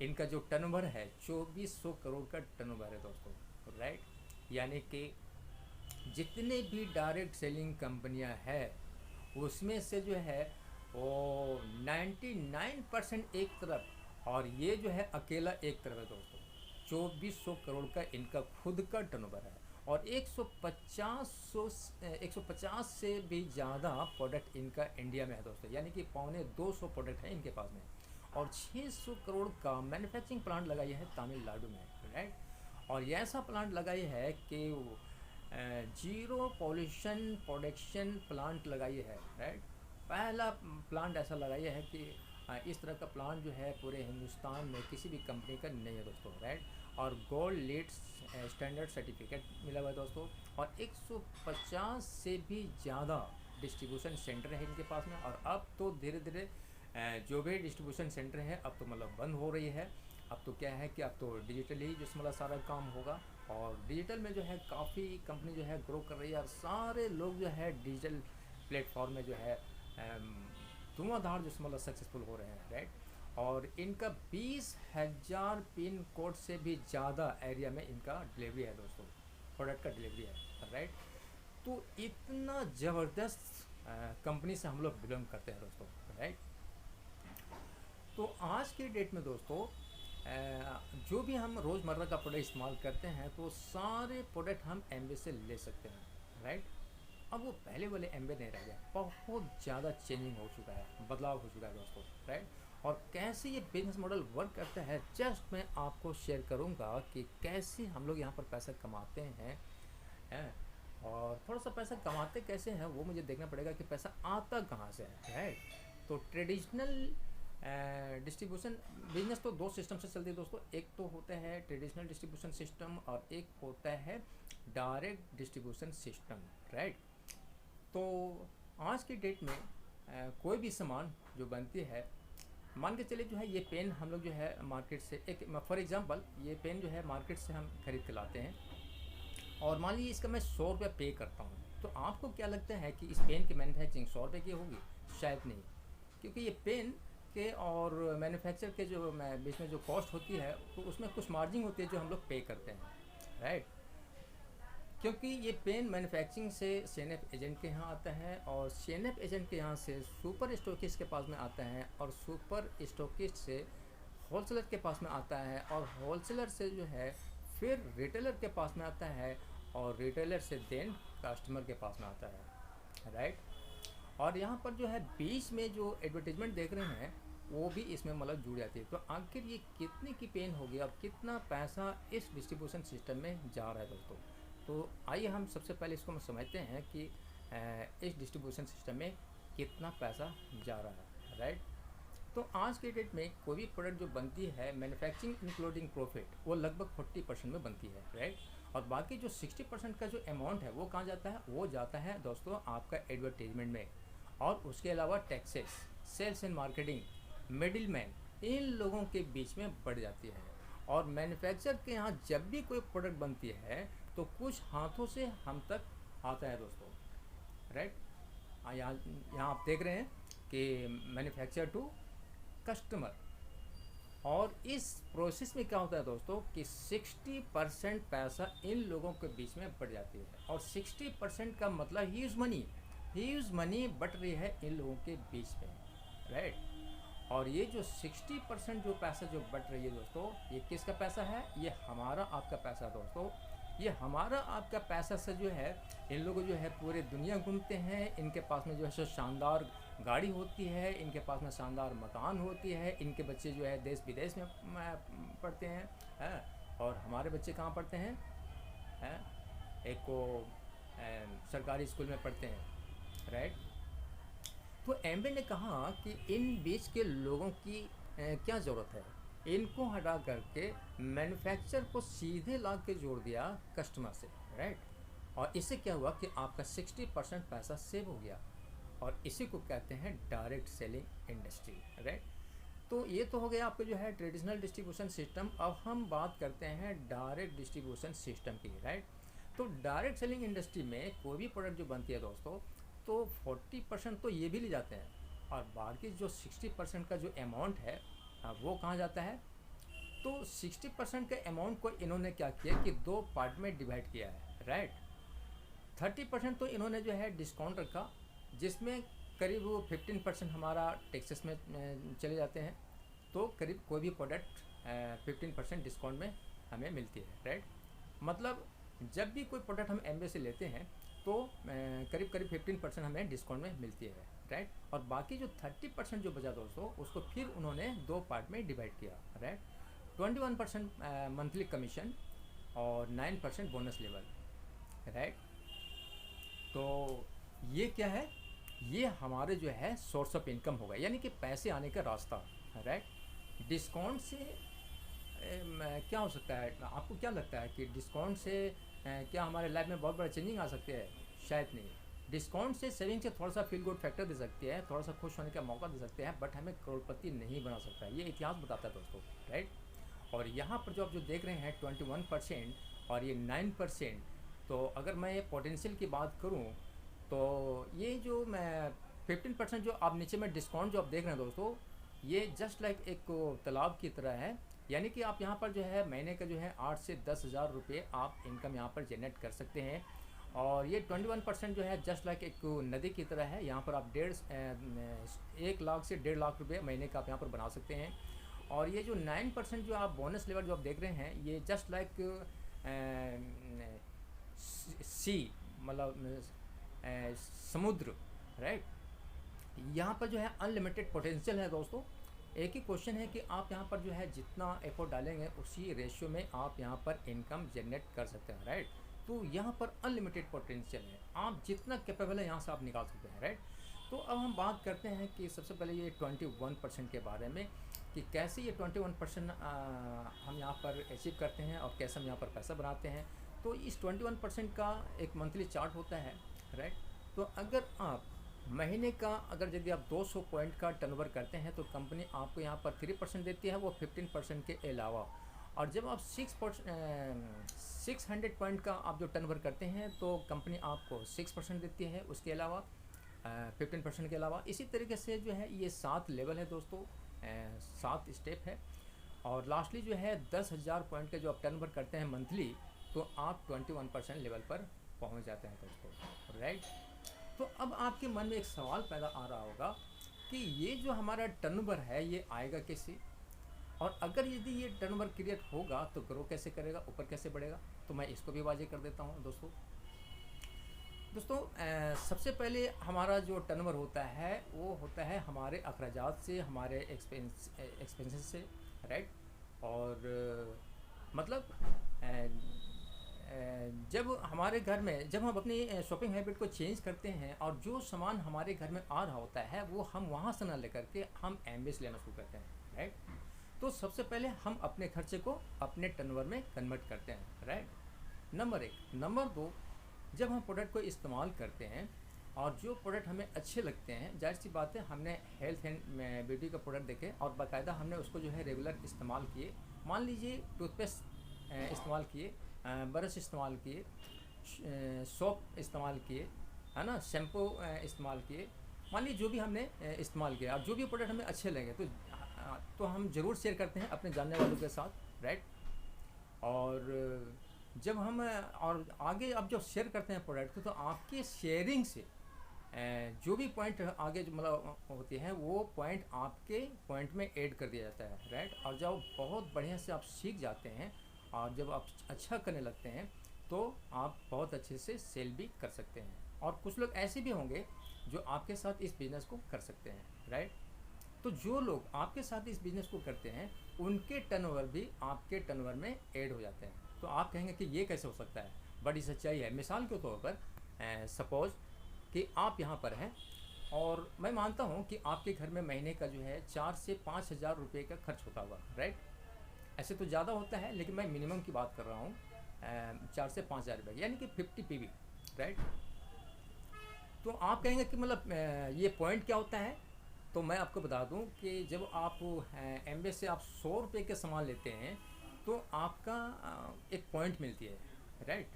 इनका जो टर्नओवर है 2400 करोड़ का टर्नओवर है दोस्तों, राइट। यानी कि जितने भी डायरेक्ट सेलिंग कंपनियां हैं उसमें से जो है वो 99% एक तरफ, और ये जो है अकेला एक तरफ है दोस्तों। 2400 करोड़ का इनका खुद का टर्नओवर है, और 150 से भी ज़्यादा प्रोडक्ट इनका इंडिया में है दोस्तों। यानी कि 250 प्रोडक्ट है इनके पास में, और 600 करोड़ का मैन्युफैक्चरिंग प्लांट लगाई है तमिलनाडु में, राइट। और ये ऐसा प्लांट लगाई है कि जीरो पॉल्यूशन प्रोडक्शन प्लांट लगाई है, राइट। पहला प्लांट ऐसा लगाई है कि इस तरह का प्लांट जो है पूरे हिंदुस्तान में किसी भी कंपनी का नहीं है दोस्तों, राइट। और गोल्ड लीड स्टैंडर्ड सर्टिफिकेट मिला हुआ है दोस्तों। और 150 से भी ज़्यादा डिस्ट्रीब्यूशन सेंटर है इनके पास में। और अब तो धीरे धीरे जो भी डिस्ट्रीब्यूशन सेंटर है अब तो मतलब बंद हो रही है। अब तो क्या है कि अब तो डिजिटली जिसमें मतलब सारा काम होगा, और डिजिटल में जो है काफ़ी कंपनी जो है ग्रो कर रही है, और सारे लोग जो है डिजिटल प्लेटफॉर्म में जो है धुआंधार जो मतलब सक्सेसफुल हो रहे हैं, राइट। और इनका 20,000 पिन कोड से भी ज़्यादा एरिया में इनका डिलीवरी है दोस्तों, प्रोडक्ट का डिलीवरी है, राइट। तो इतना ज़बरदस्त कंपनी से हम लोग बिलोंग करते हैं दोस्तों, राइट। तो आज के डेट में दोस्तों जो भी हम रोज़मर्रा का प्रोडक्ट इस्तेमाल करते हैं तो सारे प्रोडक्ट हम एमवे से ले सकते हैं, राइट। अब वो पहले वाले एमवे नहीं रह गया, बहुत ज़्यादा चेंजिंग हो चुका है, बदलाव हो चुका है दोस्तों, राइट। और कैसे ये बिजनेस मॉडल वर्क करता है जस्ट मैं आपको शेयर करूंगा कि कैसे हम लोग यहाँ पर पैसा कमाते हैं, और थोड़ा सा पैसा कमाते कैसे हैं वो मुझे देखना पड़ेगा कि पैसा आता कहाँ से है, राइट। तो ट्रेडिशनल डिस्ट्रीब्यूशन बिजनेस तो दो सिस्टम से चलती है दोस्तों, एक तो होता है ट्रेडिशनल डिस्ट्रीब्यूशन सिस्टम और एक होता है डायरेक्ट डिस्ट्रीब्यूशन सिस्टम, राइट। तो आज की डेट में कोई भी सामान जो बनती है, मान के चले जो है ये पेन हम लोग जो है मार्केट से, एक फॉर एग्जांपल ये पेन जो है मार्केट से हम खरीद के लाते हैं और मान लीजिए इसका मैं 100 रुपये पे करता हूँ, तो आपको क्या लगता है कि इस पेन की मैन्युफैक्चरिंग 100 रुपये की होगी? शायद नहीं, क्योंकि ये पेन के और मैन्युफैक्चर के जो बीच में जो कॉस्ट होती है तो उसमें कुछ मार्जिन होती है जो हम लोग पे करते हैं, राइट। क्योंकि ये पेन मैन्युफैक्चरिंग से सीएनएफ एजेंट के यहाँ आता है और सीएनएफ एजेंट के यहाँ से सुपर स्टॉकिस्ट के पास में आता है और सुपर स्टॉकिस्ट से होलसेलर के पास में आता है और होलसेलर से जो है फिर रिटेलर के पास में आता है और रिटेलर से देन कस्टमर के पास में आता है, राइट। और यहाँ पर जो है बीच में जो एडवर्टीजमेंट देख रहे हैं वो भी इसमें मतलब जुड़ जाती है। तो आखिर ये कितने की पेन होगी और कितना पैसा इस डिस्ट्रीब्यूशन सिस्टम में जा रहा है दोस्तों। तो आइए हम सबसे पहले इसको हम समझते हैं कि इस डिस्ट्रीब्यूशन सिस्टम में कितना पैसा जा रहा है, राइट। तो आज के डेट में कोई भी प्रोडक्ट जो बनती है मैन्युफैक्चरिंग इंक्लूडिंग प्रॉफिट वो लगभग 40% में बनती है, राइट। और बाकी जो 60% का जो अमाउंट है वो कहाँ जाता है? वो जाता है दोस्तों आपका एडवर्टीजमेंट में, और उसके अलावा taxes, sales and marketing, middle man, इन लोगों के बीच में बढ़ जाती है। और मैन्युफैक्चर के यहाँ जब भी कोई प्रोडक्ट बनती है तो कुछ हाथों से हम तक आता है दोस्तों, राइट। यहाँ आप देख रहे हैं कि मैन्युफैक्चर टू कस्टमर, और इस प्रोसेस में क्या होता है दोस्तों कि 60% पैसा इन लोगों के बीच में बढ़ जाती है। और 60% का मतलब ह्यूज मनी बट रही है इन लोगों के बीच में, राइट। और ये जो 60% जो पैसा जो बट रही है दोस्तों, ये किसका पैसा है? ये हमारा आपका पैसा दोस्तों। ये हमारा आपका पैसा से जो है इन लोग जो है पूरे दुनिया घूमते हैं, इनके पास में जो है शानदार गाड़ी होती है, इनके पास में शानदार मकान होती है, इनके बच्चे जो है देश विदेश में पढ़ते हैं, और हमारे बच्चे कहाँ पढ़ते हैं? एक को सरकारी स्कूल में पढ़ते हैं, राइट। तो एमबे ने कहा कि इन बीच के लोगों की क्या ज़रूरत है, इनको हटा करके मैन्युफैक्चर को सीधे ला के जोड़ दिया कस्टमर से, राइट। और इससे क्या हुआ कि आपका 60% पैसा सेव हो गया, और इसी को कहते हैं डायरेक्ट सेलिंग इंडस्ट्री, राइट। तो ये तो हो गया आपको जो है ट्रेडिशनल डिस्ट्रीब्यूशन सिस्टम। अब हम बात करते हैं डायरेक्ट डिस्ट्रीब्यूशन सिस्टम की, राइट। तो डायरेक्ट सेलिंग इंडस्ट्री में कोई भी प्रोडक्ट जो बनती है दोस्तों, तो 40% तो ये भी ले जाते हैं, और बाकी जो 60% का जो अमाउंट है वो कहाँ जाता है? तो 60% के अमाउंट को इन्होंने क्या किया कि दो पार्ट में डिवाइड किया है, राइट। 30% तो इन्होंने जो है डिस्काउंट रखा, जिसमें करीब 15% हमारा टैक्सेस में चले जाते हैं। तो करीब कोई भी प्रोडक्ट 15% डिस्काउंट में हमें मिलती है, राइट। मतलब जब भी कोई प्रोडक्ट हम एमबे से लेते हैं तो करीब 15% हमें डिस्काउंट में मिलती है, राइट। और बाकी जो 30% जो बचा दोस्तों, उसको फिर उन्होंने दो पार्ट में डिवाइड किया, राइट। 21% मंथली कमीशन और 9% बोनस लेवल, राइट। तो ये क्या है? ये हमारे जो है सोर्स ऑफ इनकम होगा, यानी कि पैसे आने का रास्ता, राइट। डिस्काउंट से क्या हो सकता है? आपको क्या लगता है कि डिस्काउंट से क्या हमारे लाइफ में बहुत बड़ा चेंजिंग आ सकती है? शायद नहीं। डिस्काउंट से सेविंग से थोड़ा सा फील गुड फैक्टर दे सकती है, थोड़ा सा खुश होने का मौका दे सकते हैं, बट हमें करोड़पति नहीं बना सकता है, ये इतिहास बताता है दोस्तों, राइट। और यहाँ पर जो आप जो देख रहे हैं 21% और ये 9%, तो अगर मैं पोटेंशियल की बात करूँ तो ये जो मैं 15% जो आप नीचे में डिस्काउंट जो आप देख रहे हैं दोस्तों, ये जस्ट लाइक एक तालाब की तरह है। यानी कि आप यहाँ पर जो है महीने का जो है 8 से 10,000 रुपये आप इनकम यहाँ पर जनरेट कर सकते हैं। और ये 21% जो है जस्ट लाइक एक नदी की तरह है। यहाँ पर आप 1 लाख से 1.5 लाख रुपये महीने का आप यहाँ पर बना सकते हैं। और ये जो 9% जो आप बोनस लेवल जो आप देख रहे हैं, ये जस्ट लाइक सी, मतलब समुद्र, राइट। यहाँ पर जो है अनलिमिटेड पोटेंशियल है दोस्तों। एक ही क्वेश्चन है कि आप यहाँ पर जो है जितना एफर्ट डालेंगे उसी रेशियो में आप यहाँ पर इनकम जनरेट कर सकते हैं, राइट। तो यहाँ पर अनलिमिटेड पोटेंशियल है, आप जितना कैपेबल है यहाँ से आप निकाल सकते हैं, राइट। तो अब हम बात करते हैं कि सबसे पहले ये 21% के बारे में, कि कैसे ये 21% हम यहाँ पर अचीव करते हैं और कैसे हम यहाँ पर पैसा बनाते हैं। तो इस 21% का एक मंथली चार्ट होता है, राइट। तो अगर आप महीने का अगर यदि आप 200 पॉइंट का टर्नओवर करते हैं तो कंपनी आपको यहाँ पर 3% देती है, वो 15% के अलावा। और जब आप 600 पॉइंट का आप जो टर्नओवर करते हैं तो कंपनी आपको 6% देती है, उसके अलावा 15% के अलावा। इसी तरीके से जो है ये 7 लेवल है दोस्तों, 7 स्टेप है। और लास्टली जो है 10,000 पॉइंट का जो आप टर्नओवर करते हैं मंथली, तो आप 21% लेवल पर पहुंच जाते हैं दोस्तों, राइट। तो अब आपके मन में एक सवाल पैदा आ रहा होगा कि ये जो हमारा टर्नओवर है ये आएगा कैसे, और अगर यदि ये टर्नओवर क्रिएट होगा तो ग्रो कैसे करेगा, ऊपर कैसे बढ़ेगा। तो मैं इसको भी वाजे कर देता हूँ दोस्तों। सबसे पहले हमारा जो टर्नओवर होता है वो होता है हमारे अखराजात से, हमारे एक्सपेंसेस से, राइट। और मतलब जब हमारे घर में जब हम अपनी शॉपिंग हैबिट को चेंज करते हैं और जो सामान हमारे घर में आ रहा होता है वो हम वहाँ से ना लेकर के हम एमबी से लेना शुरू करते हैं, राइट। तो सबसे पहले हम अपने खर्चे को अपने टर्नओवर में कन्वर्ट करते हैं, राइट। नंबर 1। नंबर 2, जब हम प्रोडक्ट को इस्तेमाल करते हैं और जो प्रोडक्ट हमें अच्छे लगते हैं, जाहिर सी बात है हमने हेल्थ एंड ब्यूटी का प्रोडक्ट देखे और बाकायदा हमने उसको जो है रेगुलर इस्तेमाल किए। मान लीजिए टूथपेस्ट इस्तेमाल किए, ब्रश इस्तेमाल किए, सोप इस्तेमाल किए, है ना, शैम्पू इस्तेमाल किए। मान लीजिए जो भी हमने इस्तेमाल किया और जो भी प्रोडक्ट हमें अच्छे लगे तो हम ज़रूर शेयर करते हैं अपने जानने वालों के साथ, राइट। और जब हम और आगे अब जब शेयर करते हैं प्रोडक्ट तो आपके शेयरिंग से जो भी पॉइंट आगे जो मतलब होते हैं वो पॉइंट आपके पॉइंट में ऐड कर दिया जाता है, राइट। और जब बहुत बढ़िया से आप सीख जाते हैं और जब आप अच्छा करने लगते हैं तो आप बहुत अच्छे से सेल भी कर सकते हैं। और कुछ लोग ऐसे भी होंगे जो आपके साथ इस बिज़नेस को कर सकते हैं, राइट। तो जो लोग आपके साथ इस बिज़नेस को करते हैं उनके टर्नओवर भी आपके टर्नओवर में ऐड हो जाते हैं। तो आप कहेंगे कि ये कैसे हो सकता है, बड़ी सच्चाई है। मिसाल के तौर पर सपोज़ कि आप यहाँ पर हैं और मैं मानता हूँ कि आपके घर में महीने का जो है 4 से 5,000 रुपये का खर्च होता होगा, राइट। ऐसे तो ज़्यादा होता है लेकिन मैं मिनिमम की बात कर रहा हूँ, 4 से 5,000 रुपये यानी कि 50 PV, राइट। तो आप कहेंगे कि मतलब ये पॉइंट क्या होता है। तो मैं आपको बता दूं कि जब आप एमबे से आप 100 रुपये के सामान लेते हैं तो आपका एक पॉइंट मिलती है, राइट।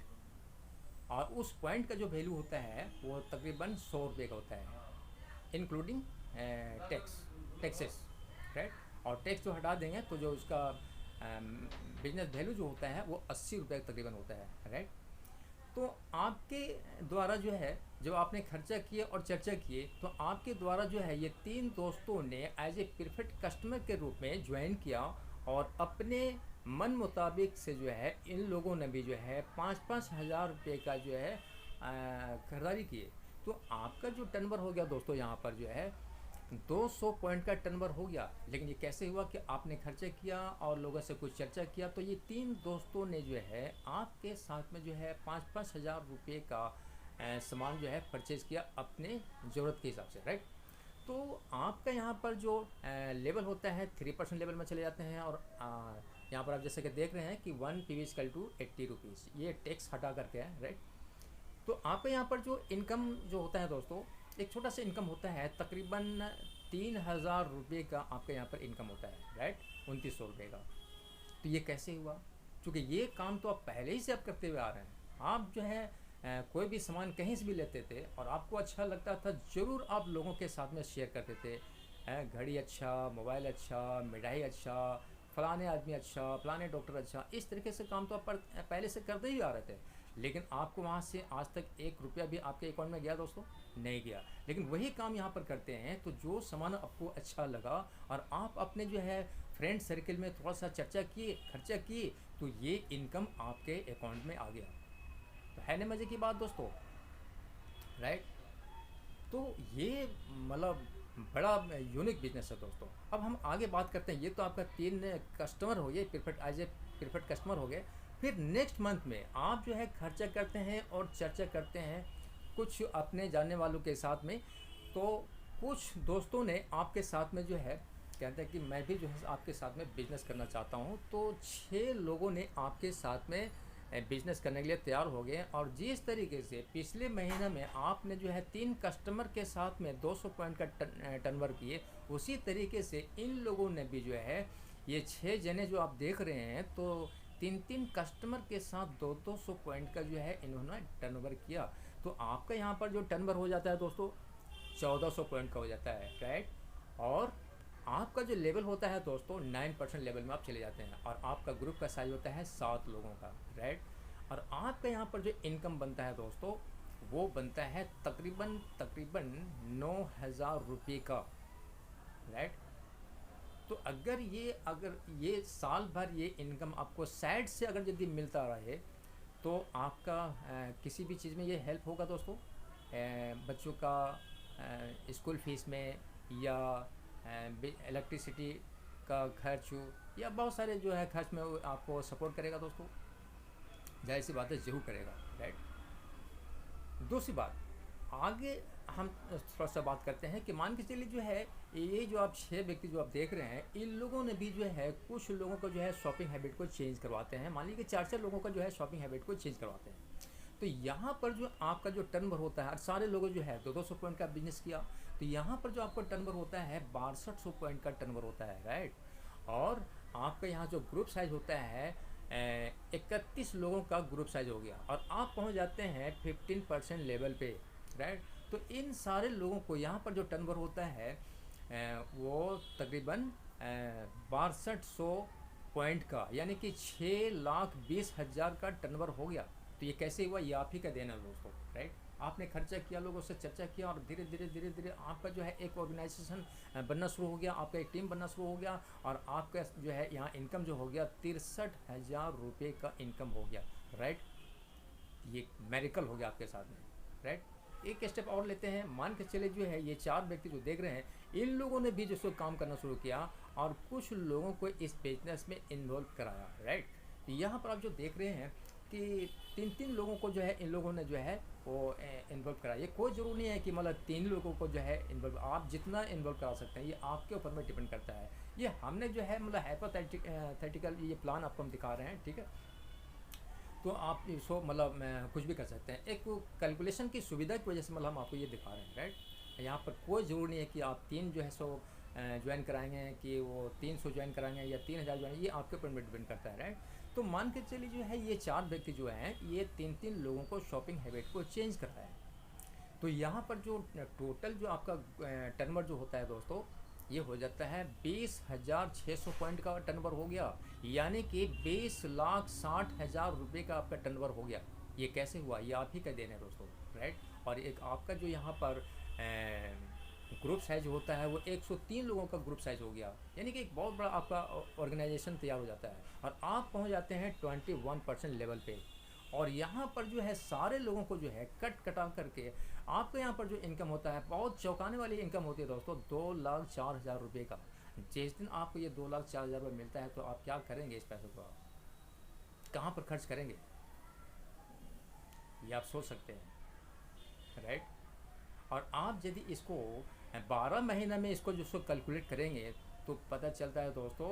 और उस पॉइंट का जो वैल्यू होता है वो तकरीबन 100 रुपये का होता है, इंक्लूडिंग टैक्सेस, राइट। और टैक्स जो हटा देंगे तो जो उसका बिजनेस वैल्यू जो होता है वो 80 रुपये तकरीबन होता है, राइट। तो आपके द्वारा जो है जब आपने खर्चा किया और चर्चा किए तो आपके द्वारा जो है ये 3 दोस्तों ने एज ए परफेक्ट कस्टमर के रूप में ज्वाइन किया और अपने मन मुताबिक से जो है इन लोगों ने भी जो है 5-5 हज़ार रुपये का जो है खरीदारी किए। तो आपका जो टर्नओवर हो गया दोस्तों यहाँ पर जो है 200 पॉइंट का टर्नओवर हो गया। लेकिन ये कैसे हुआ कि आपने खर्चा किया और लोगों से कुछ चर्चा किया। तो ये 3 दोस्तों ने जो है आपके साथ में जो है 5-5 हज़ार रुपये का सामान जो है परचेज़ किया अपने ज़रूरत के हिसाब से, राइट। तो आपका यहाँ पर जो लेवल होता है 3% लेवल में चले जाते हैं। और यहाँ पर आप जैसे कि देख रहे हैं कि 1 PV इक्वल टू 80 रुपीज़, ये टैक्स हटा करके है, राइट। तो आपका यहाँ पर जो इनकम जो होता है दोस्तों, एक छोटा सा इनकम होता है तकरीबन 3,000 रुपये का आपका यहाँ पर इनकम होता है, राइट, 2900 रुपये का। तो ये कैसे हुआ, क्योंकि ये काम तो आप पहले ही से आप करते हुए आ रहे हैं। आप जो है कोई भी सामान कहीं से भी लेते थे और आपको अच्छा लगता था, ज़रूर आप लोगों के साथ में शेयर करते थे। घड़ी अच्छा, मोबाइल अच्छा, मिठाई अच्छा, फलाने आदमी अच्छा, फलाने डॉक्टर अच्छा, इस तरीके से काम तो आप पहले से करते ही आ रहे थे। लेकिन आपको वहाँ से आज तक 1 रुपया भी आपके अकाउंट में गया दोस्तों? नहीं गया। लेकिन वही काम यहाँ पर करते हैं, तो जो सामान आपको अच्छा लगा और आप अपने जो है फ्रेंड सर्कल में थोड़ा सा चर्चा किए, खर्चा किए, तो ये इनकम आपके अकाउंट में आ गया। तो है ना मज़े की बात दोस्तों, राइट? तो ये मतलब बड़ा यूनिक बिजनेस है दोस्तों। अब हम आगे बात करते हैं, ये तो आपका 3 कस्टमर हो गए, perfect as a perfect customer हो गए। फिर नेक्स्ट मंथ में आप जो है खर्चा करते हैं और चर्चा करते हैं कुछ अपने जानने वालों के साथ में। तो कुछ दोस्तों ने आपके साथ में जो है कहते हैं कि मैं भी जो है आपके साथ में बिजनेस करना चाहता हूँ। तो 6 लोगों ने आपके साथ में बिजनेस करने के लिए तैयार हो गए। और जिस तरीके से पिछले महीने में आपने जो है 3 कस्टमर के साथ में 200 पॉइंट का टर्नओवर किए, उसी तरीके से इन लोगों ने भी जो है ये 6 जने जो आप देख रहे हैं, तो 3 कस्टमर के साथ 200 पॉइंट का जो है इन्होंने टर्नओवर किया। तो आपका यहाँ पर जो टर्नओवर हो जाता है दोस्तों 1400 पॉइंट का हो जाता है, राइट? और आपका जो लेवल होता है दोस्तों 9% लेवल में आप चले जाते हैं और आपका ग्रुप का साइज होता है 7 लोगों का, राइट? और आपका यहाँ पर जो इनकम बनता है दोस्तों वो बनता है तकरीबन 9,000 रुपये का, राइट? तो अगर ये साल भर ये इनकम आपको साइड से अगर यदि मिलता रहे, तो आपका किसी भी चीज़ में ये हेल्प होगा दोस्तों। बच्चों का स्कूल फीस में, या इलेक्ट्रिसिटी का खर्च हो, या बहुत सारे जो है खर्च में वो आपको सपोर्ट करेगा दोस्तों। जाहिर सी बात है ज़रूर करेगा, राइट? दूसरी बात, आगे हम थोड़ा सा बात करते हैं कि मान के चलिए जो है ये जो आप 6 व्यक्ति जो आप देख रहे हैं, इन लोगों ने भी जो है कुछ लोगों को जो है शॉपिंग हैबिट को चेंज करवाते हैं। मान लीजिए कि 4 लोगों का जो है शॉपिंग हैबिट को चेंज करवाते हैं। तो यहाँ पर जो आपका जो टर्नओवर होता है, सारे लोगों जो है 200 पॉइंट का बिजनेस किया, तो यहाँ पर जो आपका टर्नओवर होता है 6200 पॉइंट का टर्नओवर होता है, राइट? और आपका यहाँ जो ग्रुप साइज होता है 31 लोगों का ग्रुप साइज हो गया और आप पहुँच जाते हैं 15% लेवल पे, राइट? तो इन सारे लोगों को यहाँ पर जो टर्नओवर होता है वो तकरीबन 6200 पॉइंट का, यानी कि 6,20,000 का टर्नओवर हो गया। तो ये कैसे हुआ? ये आप ही का देना दोस्तों, राइट? आपने खर्चा किया, लोगों से चर्चा किया और धीरे धीरे आपका जो है एक ऑर्गेनाइजेशन बनना शुरू हो गया, आपका एक टीम बनना शुरू हो गया और आपका जो है यहाँ इनकम जो हो गया 63,000 रुपये का इनकम हो गया, राइट? ये मेरिकल हो गया आपके साथ में, राइट? एक स्टेप और लेते हैं। मान के चले जो है ये 4 व्यक्ति जो देख रहे हैं, इन लोगों ने भी जो काम करना शुरू किया और कुछ लोगों को इस बिजनेस में इन्वॉल्व कराया, राइट? तो यहाँ पर आप जो देख रहे हैं कि 3 लोगों को जो है इन लोगों ने जो है वो इन्वॉल्व कराया। ये कोई ज़रूरी नहीं है कि मतलब 3 लोगों को जो है इन्वॉल्व, आप जितना इन्वॉल्व करा सकते हैं, ये आपके ऊपर में डिपेंड करता है। ये हमने जो है मतलब हाइपोथेटिकल ये प्लान आपको हम दिखा रहे हैं, ठीक है? तो आप इसको मतलब कुछ भी कर सकते हैं, एक कैलकुलेशन की सुविधा की वजह से मतलब हम आपको ये दिखा रहे हैं, राइट? यहाँ पर कोई ज़रूर नहीं है कि आप 3 जो है सो ज्वाइन कराएंगे, कि वो 300 ज्वाइन कराएंगे या 3000 ज्वाइन, ये आपके ऊपर में डिपेंड करता है, राइट? तो मान के चलिए जो है ये 4 व्यक्ति जो हैं ये 3 लोगों को शॉपिंग हैबिट को चेंज कराया है। तो यहाँ पर जो टोटल जो आपका टर्नओवर जो होता है दोस्तों, ये हो जाता है 20,600 पॉइंट का टर्नओवर हो गया, यानी कि 20,60,000 रुपये का आपका टर्नओवर हो गया। ये कैसे हुआ? ये आप ही का देना है दोस्तों, राइट? और एक आपका जो यहाँ पर ग्रुप साइज होता है वो 103 लोगों का ग्रुप साइज हो गया, यानी कि एक बहुत बड़ा आपका ऑर्गेनाइजेशन तैयार हो जाता है और आप पहुँच जाते हैं 21% लेवल पे। और यहाँ पर जो है सारे लोगों को जो है कटा करके आपको यहाँ पर जो इनकम होता है, बहुत चौंकाने वाली इनकम होती है दोस्तों, 2,04,000 रुपये का। जिस दिन आपको ये 2,04,000 रुपये मिलता है तो आप क्या करेंगे? इस पैसे को आप कहाँ पर खर्च करेंगे, ये आप सोच सकते हैं, राइट? और आप यदि इसको 12 महीना में इसको जो कैलकुलेट करेंगे तो पता चलता है दोस्तों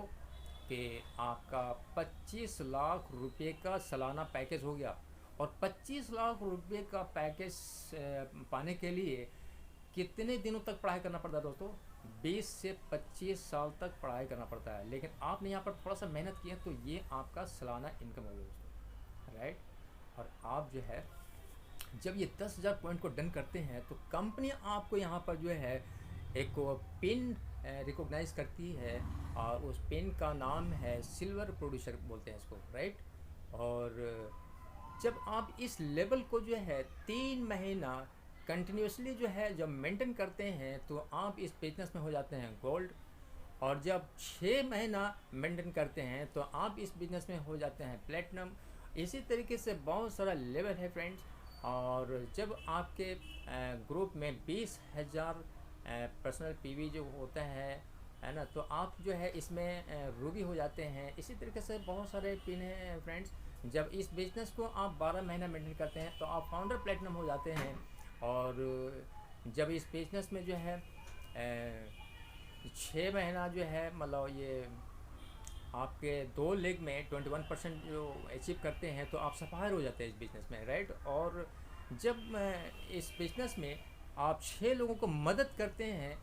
कि आपका 25 लाख रुपए का सालाना पैकेज हो गया। और 25 लाख रुपए का पैकेज पाने के लिए कितने दिनों तक पढ़ाई करना पड़ता है दोस्तों? 20 से 25 साल तक पढ़ाई करना पड़ता है। लेकिन आपने यहाँ पर थोड़ा सा मेहनत किया तो ये आपका सालाना इनकम हो गया दोस्तों, राइट? और आप जो है जब ये 10,000 पॉइंट को डन करते हैं तो कंपनी आपको यहाँ पर जो है एक पिन रिकॉग्नाइज करती है, और उस पिन का नाम है सिल्वर प्रोड्यूसर बोलते हैं इसको, राइट। और जब आप इस लेवल को जो है 3 महीना कंटिन्यूसली जो है जब मेंटेन करते हैं तो आप इस बिजनेस में हो जाते हैं गोल्ड। और जब 6 महीना मेंटेन करते हैं तो आप इस बिज़नेस में हो जाते हैं प्लेटिनम। इसी तरीके से बहुत सारा लेवल है फ्रेंड्स। और जब आपके ग्रुप में 20,000 पर्सनल पीवी जो होता है ना, तो आप जो है इसमें रूबी हो जाते हैं। इसी तरीके से बहुत सारे पिन हैं फ्रेंड्स। जब इस बिज़नेस को आप 12 महीना मेंटेन करते हैं तो आप फाउंडर प्लेटिनम हो जाते हैं। और जब इस बिज़नेस में जो है 6 महीना जो है मतलब ये आपके 2 लेग में 21% जो अचीव करते हैं तो आप सफायर हो जाते हैं इस बिज़नेस में, राइट। और जब इस बिज़नेस में आप 6 लोगों को मदद करते हैं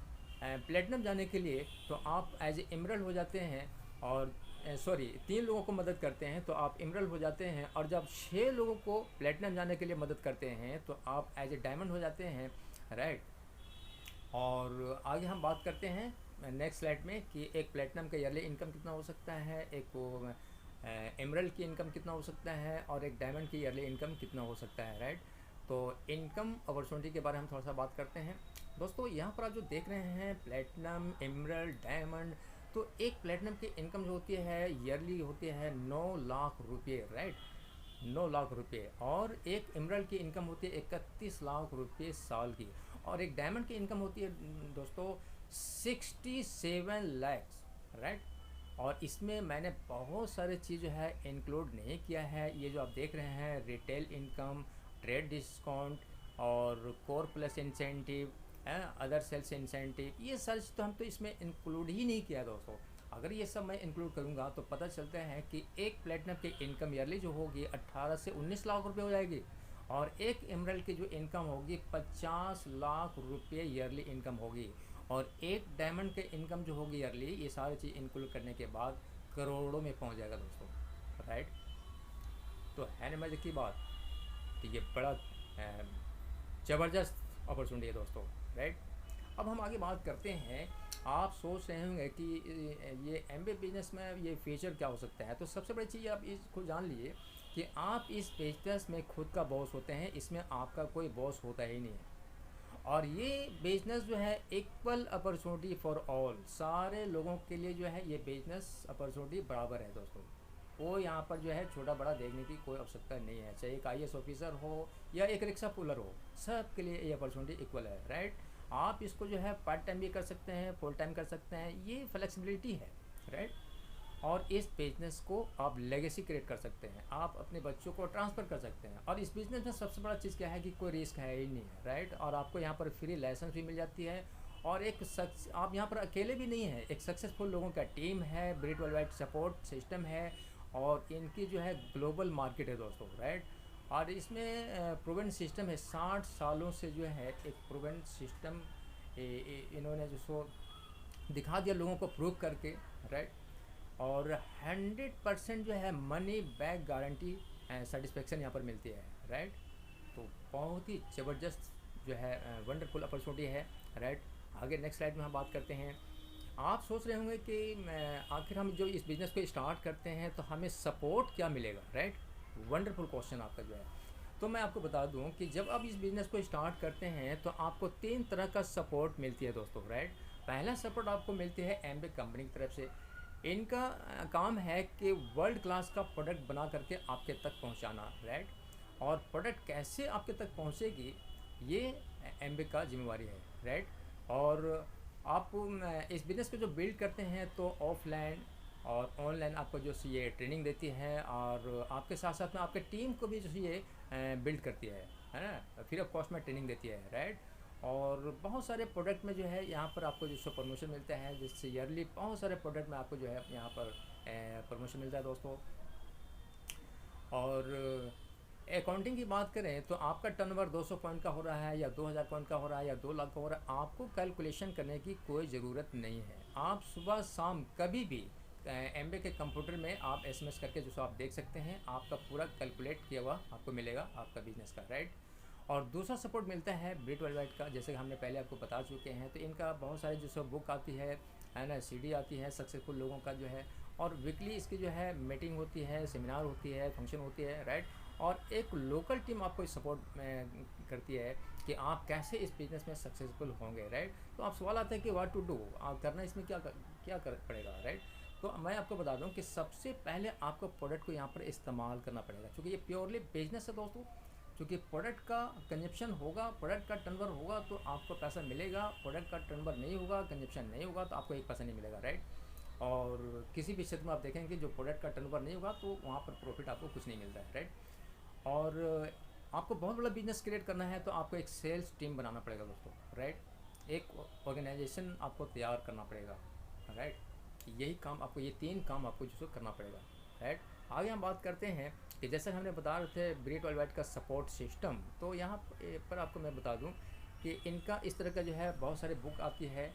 प्लेटिनम जाने के लिए तो आप एज ए इमरल्ड हो जाते हैं। और सॉरी 3 लोगों को मदद करते हैं तो आप इमरल्ड हो जाते हैं। और जब 6 लोगों को प्लेटिनम जाने के लिए मदद करते हैं तो आप एज ए डायमंड हो जाते हैं, राइट। और आगे हम बात करते हैं नेक्स्ट स्लाइड में कि एक प्लेटिनम का ईयरली इनकम कितना हो सकता है, एक एमरल्ड की इनकम कितना हो सकता है, और एक डायमंड की ईयरली इनकम कितना हो सकता है, राइट। तो इनकम अपॉर्चुनिटी के बारे में हम थोड़ा सा बात करते हैं दोस्तों। यहाँ पर आप जो देख रहे हैं प्लेटिनम, एमरल्ड, डायमंड, तो एक प्लेटिनम की इनकम जो होती है ईयरली होती है 9 लाख रुपये, राइट, 9 लाख रुपये। और एक एमरल्ड की इनकम होती है 31 लाख रुपये साल की। और एक डायमंड की इनकम होती है दोस्तों 67 लैक्स, राइट। और इसमें मैंने बहुत सारे चीज़ जो है इंक्लूड नहीं किया है। ये जो आप देख रहे हैं रिटेल इनकम, ट्रेड डिस्काउंट और core plus incentive, other sales incentive, ये सर्च तो हम तो इसमें इंक्लूड ही नहीं किया दोस्तों। अगर ये सब मैं इंक्लूड करूँगा तो पता चलता है कि एक प्लेटिनम की इनकम ईयरली जो होगी 18 से 19 लाख रुपए हो जाएगी। और एक एमरल्ड की जो इनकम होगी 50 लाख रुपये ईयरली इनकम होगी। और एक डायमंड के इनकम जो होगी ईयरली, ये सारी चीज़ इंक्लूड करने के बाद करोड़ों में पहुंच जाएगा दोस्तों, राइट। तो है ना मजे की बात। तो ये बड़ा ज़बरदस्त अपॉर्चुनिटी है दोस्तों, राइट। अब हम आगे बात करते हैं। आप सोच रहे होंगे कि ये एमबीए बिजनेस में ये फीचर क्या हो सकता है। तो सबसे बड़ी चीज़ आप इसको जान लीजिए कि आप इस बिजनेस में खुद का बॉस होते हैं, इसमें आपका कोई बॉस होता ही नहीं है। और ये बिजनेस जो है इक्वल अपॉर्चुनिटी फॉर ऑल, सारे लोगों के लिए जो है ये बिजनेस अपॉर्चुनिटी बराबर है दोस्तों। कोई यहाँ पर जो है छोटा बड़ा देखने की कोई आवश्यकता नहीं है, चाहे एक IAS ऑफिसर हो या एक रिक्शा पुलर हो, सब के लिए ये अपॉर्चुनिटी इक्वल है, राइट। आप इसको जो है पार्ट टाइम भी कर सकते हैं, फुल टाइम कर सकते हैं, ये फ्लेक्सिबिलिटी है, राइट। और इस बिज़नेस को आप लेगेसी क्रिएट कर सकते हैं, आप अपने बच्चों को ट्रांसफ़र कर सकते हैं। और इस बिज़नेस में सबसे बड़ा चीज़ क्या है कि कोई रिस्क है ही नहीं है, राइट। और आपको यहाँ पर फ्री लाइसेंस भी मिल जाती है। और एक आप यहाँ पर अकेले भी नहीं हैं, एक सक्सेसफुल लोगों का टीम है, ब्रिट वर्ल्ड वाइड सपोर्ट सिस्टम है, और इनकी जो है ग्लोबल मार्केट है दोस्तों, राइट। और इसमें प्रूवन सिस्टम है, 60 सालों से जो है एक प्रूवन सिस्टम इन्होंने जो सो दिखा दिया लोगों को प्रूव करके, राइट। और 100% जो है मनी बैक गारंटी सेटिस्फेक्शन यहाँ पर मिलती है, राइट। तो बहुत ही ज़बरदस्त जो है वंडरफुल अपॉर्चुनिटी है, राइट। आगे नेक्स्ट स्लाइड में हम बात करते हैं। आप सोच रहे होंगे कि आखिर हम जो इस बिज़नेस को स्टार्ट करते हैं तो हमें सपोर्ट क्या मिलेगा, राइट। वंडरफुल क्वेश्चन आपका जो है। तो मैं आपको बता दूं कि जब आप इस बिज़नेस को स्टार्ट करते हैं तो आपको 3 तरह का सपोर्ट मिलती है दोस्तों, राइट। पहला सपोर्ट आपको मिलती है एमबे कंपनी की तरफ से। इनका काम है कि वर्ल्ड क्लास का प्रोडक्ट बना करके आपके तक पहुंचाना, राइट। और प्रोडक्ट कैसे आपके तक पहुंचेगी ये एमबे का जिम्मेवारी है, राइट। और आप इस बिज़नेस को जो बिल्ड करते हैं तो ऑफलाइन और ऑनलाइन आपको जो ये ट्रेनिंग देती है, और आपके साथ साथ में आपके टीम को भी जो ये बिल्ड करती है ना, फ्री ऑफ कॉस्ट में ट्रेनिंग देती है, राइट। और बहुत सारे प्रोडक्ट में जो है यहाँ पर आपको जो प्रमोशन मिलता है, जिससे ईयरली बहुत सारे प्रोडक्ट में आपको जो है यहाँ पर प्रमोशन मिलता है दोस्तों। और अकाउंटिंग की बात करें तो आपका टर्नओवर 200 पॉइंट का हो रहा है या 2000 पॉइंट का हो रहा है या 2 लाख का हो रहा है, आपको कैलकुलेशन करने की कोई ज़रूरत नहीं है। आप सुबह शाम कभी भी एमबे के कंप्यूटर में आप SMS करके जो सो आप देख सकते हैं, आपका पूरा कैलकुलेट किया हुआ आपको मिलेगा आपका बिजनेस का, राइट। और दूसरा सपोर्ट मिलता है ब्रिट वर्ल्डवाइड का, जैसे कि हमने पहले आपको बता चुके हैं। तो इनका बहुत सारे जो सब बुक आती है ना, सीडी आती है सक्सेसफुल लोगों का जो है, और वीकली इसकी जो है मीटिंग होती है, सेमिनार होती है, फंक्शन होती है, राइट। और एक लोकल टीम आपको सपोर्ट करती है कि आप कैसे इस बिज़नेस में सक्सेसफुल होंगे, राइट। तो आप सवाल आता है कि व्हाट टू डू, आप करना इसमें क्या कर पड़ेगा, राइट। तो मैं आपको बता दूं कि सबसे पहले आपको प्रोडक्ट को यहाँ पर इस्तेमाल करना पड़ेगा, क्योंकि ये प्योरली बिजनेस है दोस्तों। क्योंकि प्रोडक्ट का कंजप्शन होगा, प्रोडक्ट का टर्नओवर होगा तो आपको पैसा मिलेगा, प्रोडक्ट का टर्नओवर नहीं होगा, कंजप्शन नहीं होगा तो आपको एक पैसा नहीं मिलेगा, राइट। और किसी भी क्षेत्र में आप देखेंगे जो प्रोडक्ट का टर्नओवर नहीं होगा तो वहाँ पर प्रॉफिट आपको कुछ नहीं मिलता है, राइट। और आपको बहुत बड़ा बिजनेस क्रिएट करना है तो आपको एक सेल्स टीम बनाना पड़ेगा दोस्तों, राइट। एक ऑर्गेनाइजेशन आपको तैयार करना पड़ेगा, राइट। यही काम आपको, ये 3 काम आपको जो करना पड़ेगा, राइट। आगे हम बात करते हैं कि जैसा हमने बता रहे थे ब्रिट वर्ल्डवाइड का सपोर्ट सिस्टम, तो यहाँ पर आपको मैं बता दूँ कि इनका इस तरह का जो है बहुत सारे बुक आती है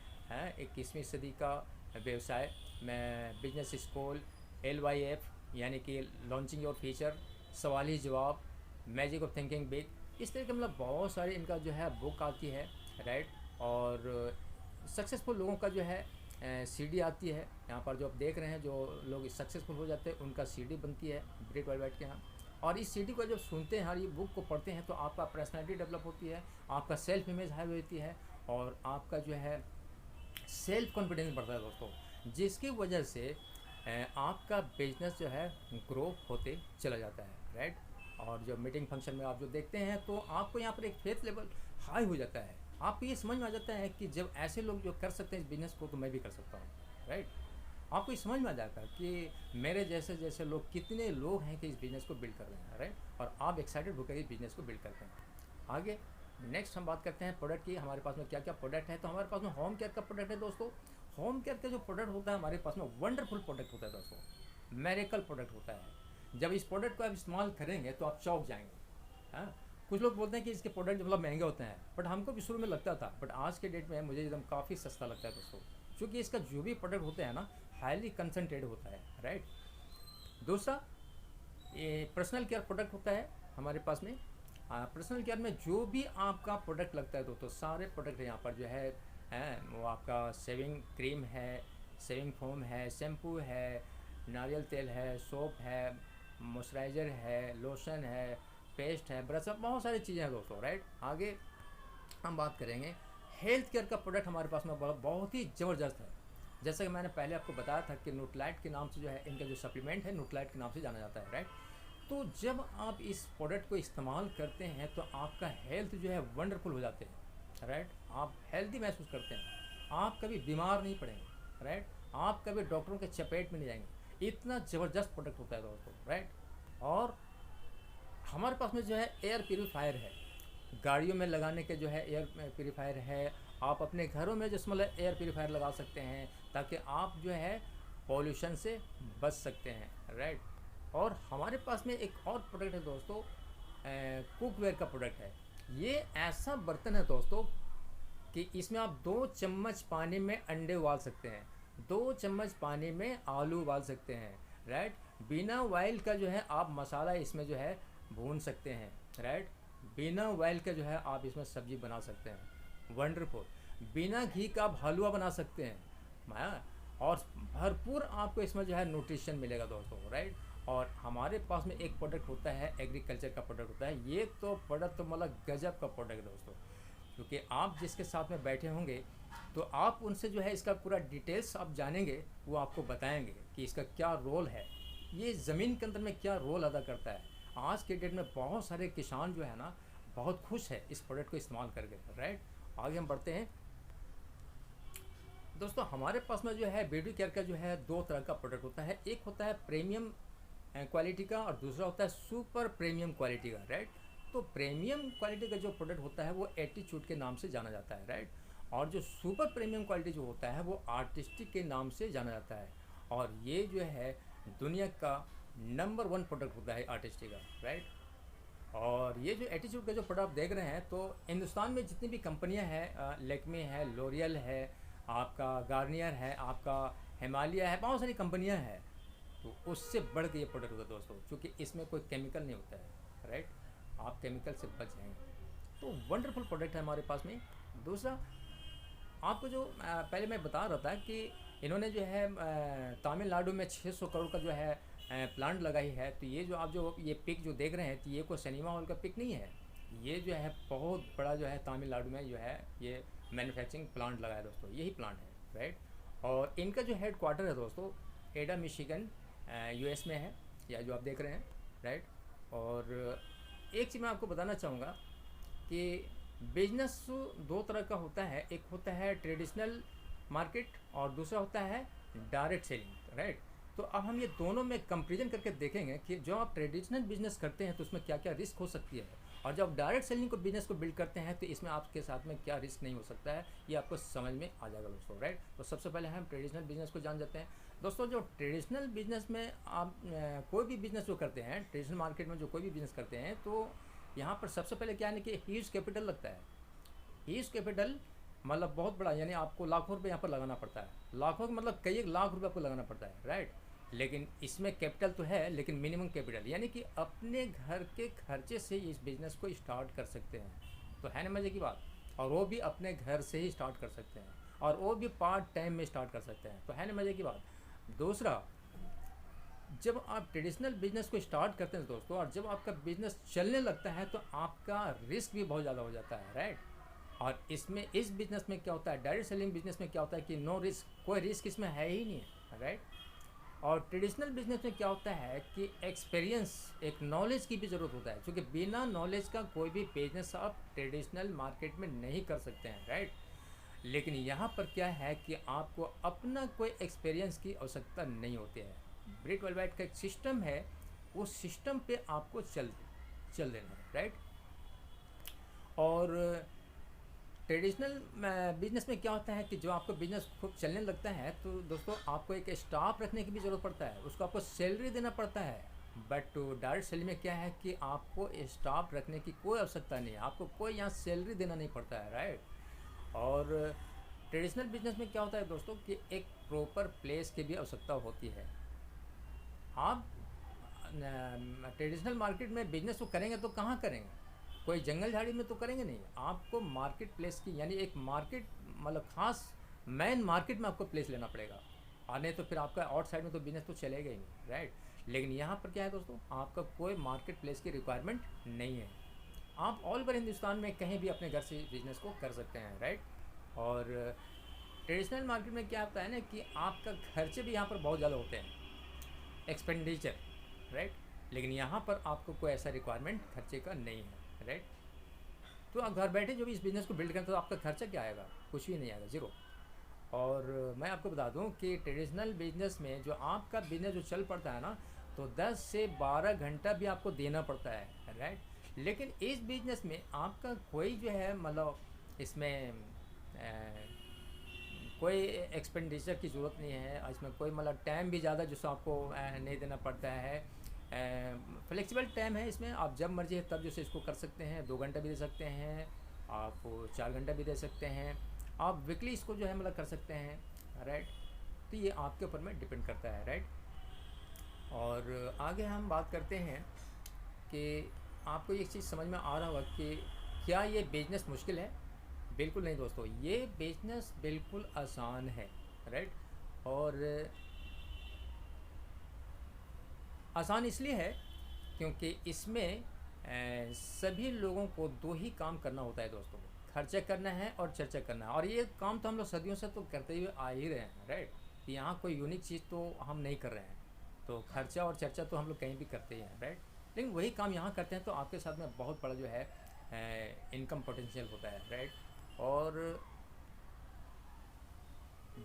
21वीं सदी का व्यवसाय में, बिजनेस स्कूल, LYF यानी कि लॉन्चिंग योर फीचर, सवाल ही जवाब, मैजिक ऑफ थिंकिंग बिग, इस तरह के मतलब बहुत सारे इनका जो है बुक आती है, राइट। और सक्सेसफुल लोगों का जो है सीडी आती है, यहाँ पर जो आप देख रहे हैं जो लोग सक्सेसफुल हो जाते हैं उनका सीडी बनती है ब्रिट वर्ल्डवाइड के यहाँ। और इस सीडी को जब सुनते हैं, ये बुक को पढ़ते हैं, तो आपका पर्सनैलिटी डेवलप होती है, आपका सेल्फ इमेज हाई होती है, और आपका जो है सेल्फ कॉन्फिडेंस बढ़ता है दोस्तों, जिसकी वजह से आपका बिजनेस जो है ग्रो होते चला जाता है, राइट। और जो मीटिंग फंक्शन में आप जो देखते हैं तो आपको यहाँ पर एक फेथ लेवल हाई हो जाता है, आपको ये समझ में आ जाता है कि जब ऐसे लोग जो कर सकते हैं इस बिज़नेस को तो मैं भी कर सकता हूँ, राइट। आपको ये समझ में आ जाता है कि मेरे जैसे जैसे लोग, कितने लोग हैं कि इस बिज़नेस को बिल्ड कर रहे हैं, राइट। और आप एक्साइटेड होकर इस बिज़नेस को बिल्ड करते हैं। आगे नेक्स्ट हम बात करते हैं प्रोडक्ट की, हमारे पास में क्या क्या प्रोडक्ट है। तो हमारे पास में होम केयर का प्रोडक्ट है दोस्तों। होम केयर का जो प्रोडक्ट होता है हमारे पास में वंडरफुल प्रोडक्ट होता है दोस्तों, मेरेकल प्रोडक्ट होता है। जब इस प्रोडक्ट को आप इस्तेमाल करेंगे तो आप चौंक जाएंगे। हाँ, कुछ लोग बोलते हैं कि इसके प्रोडक्ट मतलब महंगे होते हैं, बट हमको भी शुरू में लगता था, बट आज के डेट में मुझे एकदम काफ़ी सस्ता लगता है दोस्तों, क्योंकि इसका जो भी प्रोडक्ट होता है ना, हाईली कंसनट्रेटेड होता है, राइट। दूसरा, ये पर्सनल केयर प्रोडक्ट होता है हमारे पास में। पर्सनल केयर में जो भी आपका प्रोडक्ट लगता है दोस्तों, सारे प्रोडक्ट यहाँ पर जो है वो आपका सेविंग क्रीम है, सेविंग फोम है, शैम्पू है, नारियल तेल है, सोप है, मॉइस्चराइज़र है, लोशन है, पेस्ट है, ब्रश है, बहुत सारी चीज़ें हैं दोस्तों, राइट। आगे हम बात करेंगे हेल्थ केयर का प्रोडक्ट हमारे पास में बहुत ही ज़बरदस्त है। जैसे कि मैंने पहले आपको बताया था कि न्यूट्रालाइट के नाम से जो है इनका जो सप्लीमेंट है न्यूट्रालाइट के नाम से जाना जाता है, राइट। तो जब आप इस प्रोडक्ट को इस्तेमाल करते हैं तो आपका हेल्थ जो है वंडरफुल हो जाते हैं, राइट। आप हेल्दी महसूस करते हैं, आप कभी बीमार नहीं पड़ेंगे, राइट। आप कभी डॉक्टरों के चपेट में नहीं जाएंगे, इतना ज़बरदस्त प्रोडक्ट होता है दोस्तों, राइट। और हमारे पास में जो है एयर प्योरीफायर है, गाड़ियों में लगाने के जो है एयर प्योरीफायर है, आप अपने घरों में जो मतलब एयर प्योरीफायर लगा सकते हैं ताकि आप जो है पॉल्यूशन से बच सकते हैं, राइट। और हमारे पास में एक और प्रोडक्ट है दोस्तों, कुकवेयर का प्रोडक्ट है। ये ऐसा बर्तन है दोस्तों कि इसमें आप 2 चम्मच पानी में अंडे उबाल सकते हैं, 2 चम्मच पानी में आलू उबाल सकते हैं, राइट। बिना ऑयल का जो है आप मसाला इसमें जो है भून सकते हैं, राइट। बिना ऑयल का जो है आप इसमें सब्जी बना सकते हैं, वंडरफुल। बिना घी का आप हलवा बना सकते हैं, और भरपूर आपको इसमें जो है न्यूट्रिशन मिलेगा दोस्तों, राइट। और हमारे पास में एक प्रोडक्ट होता है एग्रीकल्चर का प्रोडक्ट होता है। ये तो प्रोडक्ट तो मतलब गजब का प्रोडक्ट है दोस्तों, क्योंकि आप जिसके साथ में बैठे होंगे तो आप उनसे जो है इसका पूरा डिटेल्स आप जानेंगे, वो आपको बताएंगे कि इसका क्या रोल है, ये ज़मीन के अंदर में क्या रोल अदा करता है। आज के डेट में बहुत सारे किसान जो है ना बहुत खुश है इस प्रोडक्ट को इस्तेमाल करके, राइट। आगे हम बढ़ते हैं दोस्तों। हमारे पास में जो है बेबी केयर का जो है 2 तरह का प्रोडक्ट होता है, एक होता है प्रीमियम क्वालिटी का और दूसरा होता है सुपर प्रीमियम क्वालिटी का, राइट। तो प्रीमियम क्वालिटी का जो प्रोडक्ट होता है वो एटीट्यूड के नाम से जाना जाता है, राइट। और जो सुपर प्रीमियम क्वालिटी जो होता है वो आर्टिस्टिक के नाम से जाना जाता है। और ये जो है दुनिया का नंबर 1 प्रोडक्ट होता है आर्टिस्टिक का, राइट। और ये जो एटीट्यूड का जो प्रोडक्ट आप देख रहे हैं, तो हिंदुस्तान में जितनी भी कंपनियां हैं, लैक्मे है, लोरियल है, आपका गार्नियर है, आपका हिमालय है, बहुत सारी कंपनियां हैं, तो उससे बढ़ के ये प्रोडक्ट होता है दोस्तों, क्योंकि इसमें कोई केमिकल नहीं होता है, राइट। आप केमिकल से बच जाएंगे। तो वंडरफुल प्रोडक्ट है हमारे पास में। दूसरा, आपको जो पहले मैं बता रहा था कि इन्होंने जो है तमिलनाडु में 600 करोड़ का जो है प्लांट लगाई है। तो ये जो आप जो ये पिक जो देख रहे हैं, तो ये कोई सिनेमा हॉल का पिक नहीं है, ये जो है बहुत बड़ा जो है तमिलनाडु में जो है ये मैन्युफैक्चरिंग प्लांट लगाया है दोस्तों, यही प्लांट है, राइट। और इनका जो हेड क्वार्टर है दोस्तों एडा मिशिगन यूएस में है, या जो आप देख रहे हैं, राइट। और एक चीज़ मैं आपको बताना चाहूँगा कि बिजनेस दो तरह का होता है, एक होता है ट्रेडिशनल मार्केट और दूसरा होता है डायरेक्ट सेलिंग, राइट। तो अब हम ये दोनों में कंपेरिजन करके देखेंगे कि जो आप ट्रेडिशनल बिजनेस करते हैं तो उसमें क्या क्या रिस्क हो सकती है, और जब आप डायरेक्ट सेलिंग को बिजनेस को बिल्ड करते हैं तो इसमें आपके साथ में क्या रिस्क नहीं हो सकता है, ये आपको समझ में आ जाएगा दोस्तों, राइट। तो सबसे पहले हम ट्रेडिशनल बिजनेस को जान जाते हैं दोस्तों। जो ट्रेडिशनल बिजनेस में आप कोई भी बिजनेस जो करते हैं, ट्रेडिशनल मार्केट में जो कोई भी बिजनेस करते हैं, तो यहाँ पर सबसे पहले क्या है कि ह्यूज कैपिटल लगता है। ह्यूज कैपिटल मतलब बहुत बड़ा, यानी आपको लाखों रुपए यहाँ पर लगाना पड़ता है, लाखों मतलब कई 1 लाख रुपए आपको लगाना पड़ता है, राइट। लेकिन इसमें कैपिटल तो है, लेकिन मिनिमम कैपिटल, यानी कि अपने घर के खर्चे से इस बिज़नेस को स्टार्ट कर सकते हैं। तो है ना मज़े की बात, और वो भी अपने घर से ही स्टार्ट कर सकते हैं, और वो भी पार्ट टाइम में स्टार्ट कर सकते हैं। तो है ना मज़े की बात। दूसरा, जब आप ट्रेडिशनल बिजनेस को स्टार्ट करते हैं दोस्तों, और जब आपका बिजनेस चलने लगता है तो आपका रिस्क भी बहुत ज़्यादा हो जाता है, राइट। और इसमें इस बिज़नेस में क्या होता है, डायरेक्ट सेलिंग बिजनेस में क्या होता है कि नो रिस्क, कोई रिस्क इसमें है ही नहीं है, राइट। और ट्रेडिशनल बिजनेस में क्या होता है कि एक्सपीरियंस, एक नॉलेज की भी ज़रूरत होता है, क्योंकि बिना नॉलेज का कोई भी बिजनेस आप ट्रेडिशनल मार्केट में नहीं कर सकते हैं, राइट। लेकिन यहाँ पर क्या है कि आपको अपना कोई एक्सपीरियंस की आवश्यकता नहीं होती है। ब्रिट वर्ल्ड वाइड का एक सिस्टम है, उस सिस्टम पे आपको चल देना है, राइट। और ट्रेडिशनल बिजनेस में क्या होता है कि जो आपको बिजनेस खूब चलने लगता है तो दोस्तों आपको एक स्टाफ रखने की भी ज़रूरत पड़ता है, उसको आपको सैलरी देना पड़ता है। बट डायरेक्ट सेलिंग में क्या है कि आपको स्टाफ रखने की कोई आवश्यकता नहीं है, आपको कोई यहाँ सैलरी देना नहीं पड़ता है, राइट। और ट्रेडिशनल बिजनेस में क्या होता है दोस्तों कि एक प्रॉपर प्लेस की भी आवश्यकता होती है। आप ट्रेडिशनल मार्केट में बिजनेस तो करेंगे तो कहाँ करेंगे, कोई जंगल झाड़ी में तो करेंगे नहीं, आपको मार्केट प्लेस की, यानी एक मार्केट मतलब खास मेन मार्केट में आपको प्लेस लेना पड़ेगा, और नहीं तो फिर आपका आउटसाइड में तो बिजनेस तो चलेगा ही नहीं, राइट। लेकिन यहाँ पर क्या है दोस्तों, आपका कोई मार्केट प्लेस की रिक्वायरमेंट नहीं है, आप ऑल ओवर हिंदुस्तान में कहीं भी अपने घर से बिजनेस को कर सकते हैं, राइट। और ट्रेडिशनल मार्केट में क्या होता है ना कि आपका खर्चे भी यहाँ पर बहुत ज़्यादा होते हैं, एक्सपेंडिचर, राइट। लेकिन यहाँ पर आपको कोई ऐसा रिक्वायरमेंट खर्चे का नहीं है, राइट। तो आप घर बैठे जो भी इस बिज़नेस को बिल्ड करें तो आपका खर्चा क्या आएगा, कुछ भी नहीं आएगा, ज़ीरो। और मैं आपको बता दूं कि ट्रेडिशनल बिजनेस में जो आपका बिजनेस जो चल पड़ता है ना, तो 10 से 12 घंटा भी आपको देना पड़ता है, राइट। लेकिन इस बिजनेस में आपका कोई जो है मतलब इसमें कोई एक्सपेंडिचर की ज़रूरत नहीं है, इसमें कोई मतलब टाइम भी ज़्यादा जो आपको नहीं देना पड़ता है, फ्लेक्सिबल टाइम है इसमें, आप जब मर्जी है तब जैसे इसको कर सकते हैं, 2 घंटा भी दे सकते हैं, आप 4 घंटा भी दे सकते हैं, आप वीकली इसको जो है मतलब कर सकते हैं, राइट। तो ये आपके ऊपर में डिपेंड करता है, राइट। और आगे हम बात करते हैं कि आपको एक चीज़ समझ में आ रहा होगा कि क्या ये बिजनेस मुश्किल है। बिल्कुल नहीं दोस्तों, ये बिजनेस बिल्कुल आसान है, राइट। और आसान इसलिए है क्योंकि इसमें सभी लोगों को 2 ही काम करना होता है दोस्तों, खर्चा करना है और चर्चा करना है। और ये काम तो हम लोग सदियों से तो करते हुए आ ही रहे हैं, राइट। यहाँ कोई यूनिक चीज़ तो हम नहीं कर रहे हैं, तो खर्चा और चर्चा तो हम लोग कहीं भी करते ही हैं, राइट। लेकिन वही काम यहाँ करते हैं तो आपके साथ में बहुत बड़ा जो है इनकम पोटेंशियल होता है, राइट। और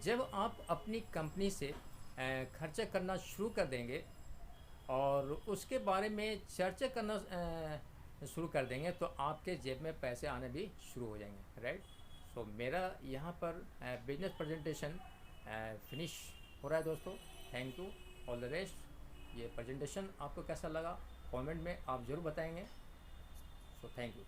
जब आप अपनी कंपनी से खर्चा करना शुरू कर देंगे और उसके बारे में चर्चा करना शुरू कर देंगे तो आपके जेब में पैसे आने भी शुरू हो जाएंगे, राइट। सो मेरा यहाँ पर बिजनेस प्रेजेंटेशन फिनिश हो रहा है दोस्तों। Thank you, all the best. ये प्रेजेंटेशन आपको कैसा लगा कमेंट में आप ज़रूर बताएंगे। So thank you.